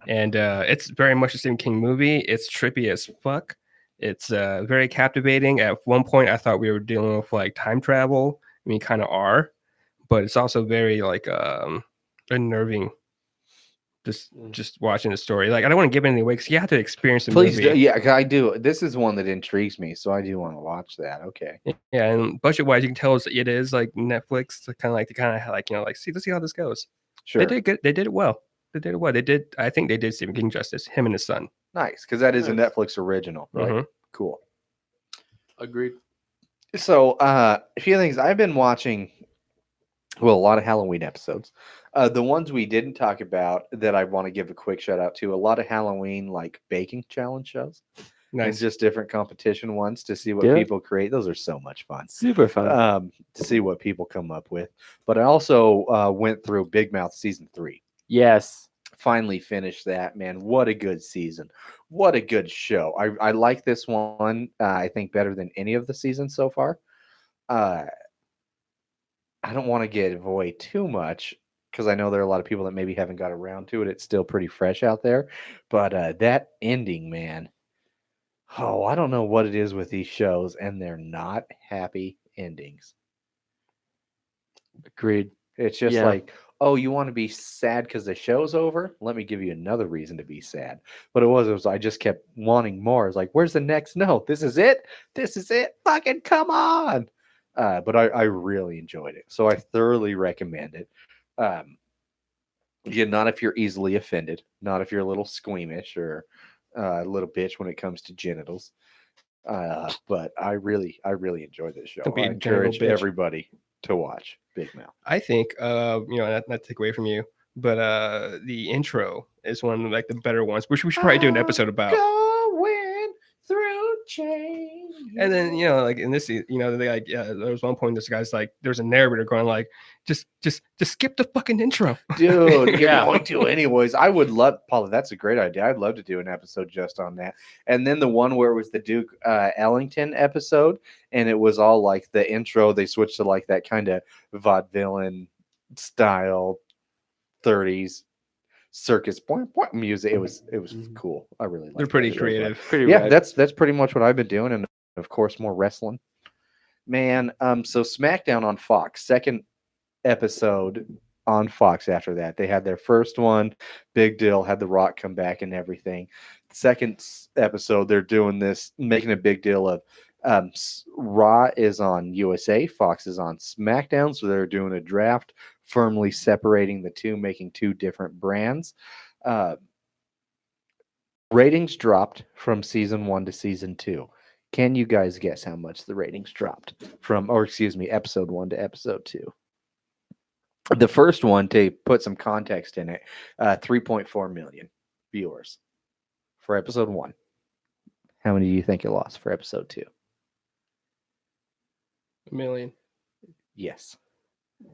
And it's very much a Stephen King movie. It's trippy as fuck. It's very captivating. At one point, I thought we were dealing with like time travel. I mean, kind of are, but it's also very like unnerving. Just watching the story. Like, I don't want to give anything away because you have to experience the Please, movie. do, yeah, I do. This is one that intrigues me, so I do want to watch that. Okay. Yeah, and budget wise, you can tell it is like Netflix. Kind of like let's see how this goes. Sure. They did good. They did it well. I think they did Stephen King justice. Him and his son. Nice, because that is a Nice. Netflix original, right? Mhm. Cool. Agreed. So, a few things I've been watching. Well, a lot of Halloween episodes. The ones we didn't talk about that I want to give a quick shout out to. A lot of Halloween like baking challenge shows. And Nice. just different competition ones to see what Yeah. people create. Those are so much fun. Super fun. To see what people come up with. But I also went through Big Mouth season 3. Yes. Finally finished that, man. What a good season. What a good show. I like this one, I think, better than any of the seasons so far. I don't want to give away too much because I know there are a lot of people that maybe haven't got around to it. It's still pretty fresh out there. But that ending, man. Oh, I don't know what it is with these shows, and they're not happy endings. Agreed. It's just Yeah. like, oh, you want to be sad because the show's over? Let me give you another reason to be sad. But it was I just kept wanting more. It's like, where's the next? No, this is it. This is it. Fucking come on. But I really enjoyed it, so I thoroughly recommend it. Again, not if you're easily offended, not if you're a little squeamish or a little bitch when it comes to genitals. But I really enjoyed this show. Don't be I a genital encourage bitch. everybody to watch Big Mouth. I think, not to take away from you, but the intro is one of like the better ones, which we should probably do an episode about. Going through change. And then like in this, they like there was one point this guy's like there's a narrator going like just skip the fucking intro, Dude, you're Yeah. going to anyways. I would love, Paula. That's a great idea. I'd love to do an episode just on that. And then the one where it was the Duke Ellington episode, and it was all like the intro. They switched to like that kind of vaudevillain style, 30s circus point music. It was Mhm. cool. I really liked They're pretty that show. creative. Pretty Yeah, rad. that's pretty much what I've been doing, and of course more wrestling. Man, so SmackDown on Fox, second episode on Fox after that. They had their first one, big deal, had The Rock come back and everything. Second episode, they're doing this, making a big deal of Raw is on USA, Fox is on SmackDown, so they're doing a draft, firmly separating the two, making two different brands. Ratings dropped from season 1 to season 2. Can you guys guess how much the ratings dropped from, or excuse me, episode 1 to episode 2? The first one, to put some context in it, 3.4 million viewers for episode 1. How many do you think it lost for episode 2? A million. Yes.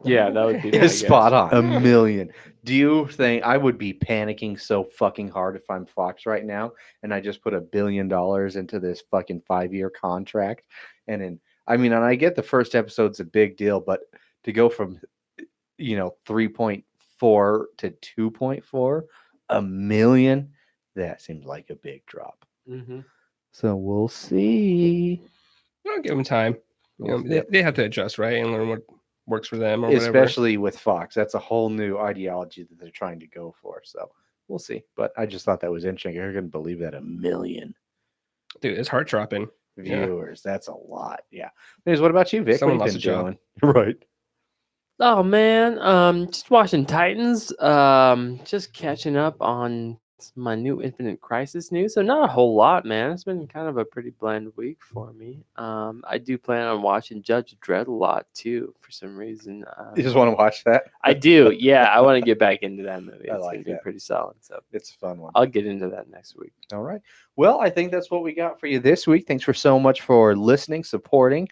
Yeah, that would be my It's spot guess. on. A million. Do you think I would be panicking so fucking hard if I'm Fox right now and I just put $1 billion into this fucking 5-year contract? And then, I mean, and I get the first episode's a big deal, but to go from 3.4 to 2.4, $1 million, that seems like a big drop. Mm-hmm. So we'll see. I'll give them time. Yep. They have to adjust, right, and learn what works for them or whatever. Especially with Fox, that's a whole new ideology that they're trying to go for. So we'll see. But I just thought that was interesting. You're going to believe that $1 million Dude, it's heart dropping. Yeah. viewers. That's a lot. Yeah. Anyways, what about you, Vic? Someone what lost you a been doing? Right. Oh man, just watching Titans. Just catching up on my new Infinite Crisis news. So not a whole lot, man. It's been kind of a pretty bland week for me. I do plan on watching Judge Dredd a lot too, for some reason. You just want to watch that? I do, yeah. I want to get back into that movie. I It's like gonna be that. pretty solid. So It's a fun one. I'll get into that next week. All right. Well, I think that's what we got for you this week. Thanks for so much for listening, supporting.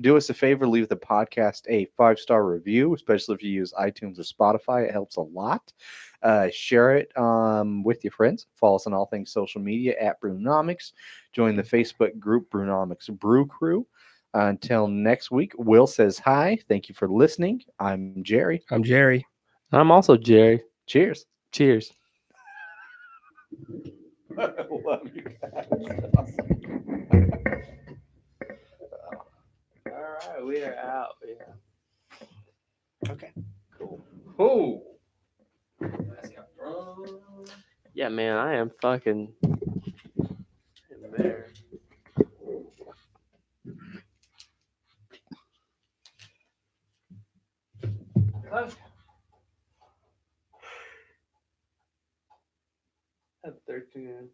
Do us a favor, leave the podcast a 5-star review, especially if you use iTunes or Spotify. It helps a lot. Share it with your friends. Follow us on all things social media at Brewnomics. Join the Facebook group Brewnomics Brew Crew. Until next week, Will says hi. Thank you for listening. I'm Jerry. I'm Jerry. I'm also Jerry. Cheers. Cheers. Love you guys. All right, we are out. Yeah. Okay. Cool. Oh. Yeah, man, I am fucking in there. At 13%, man.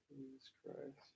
Jesus Christ.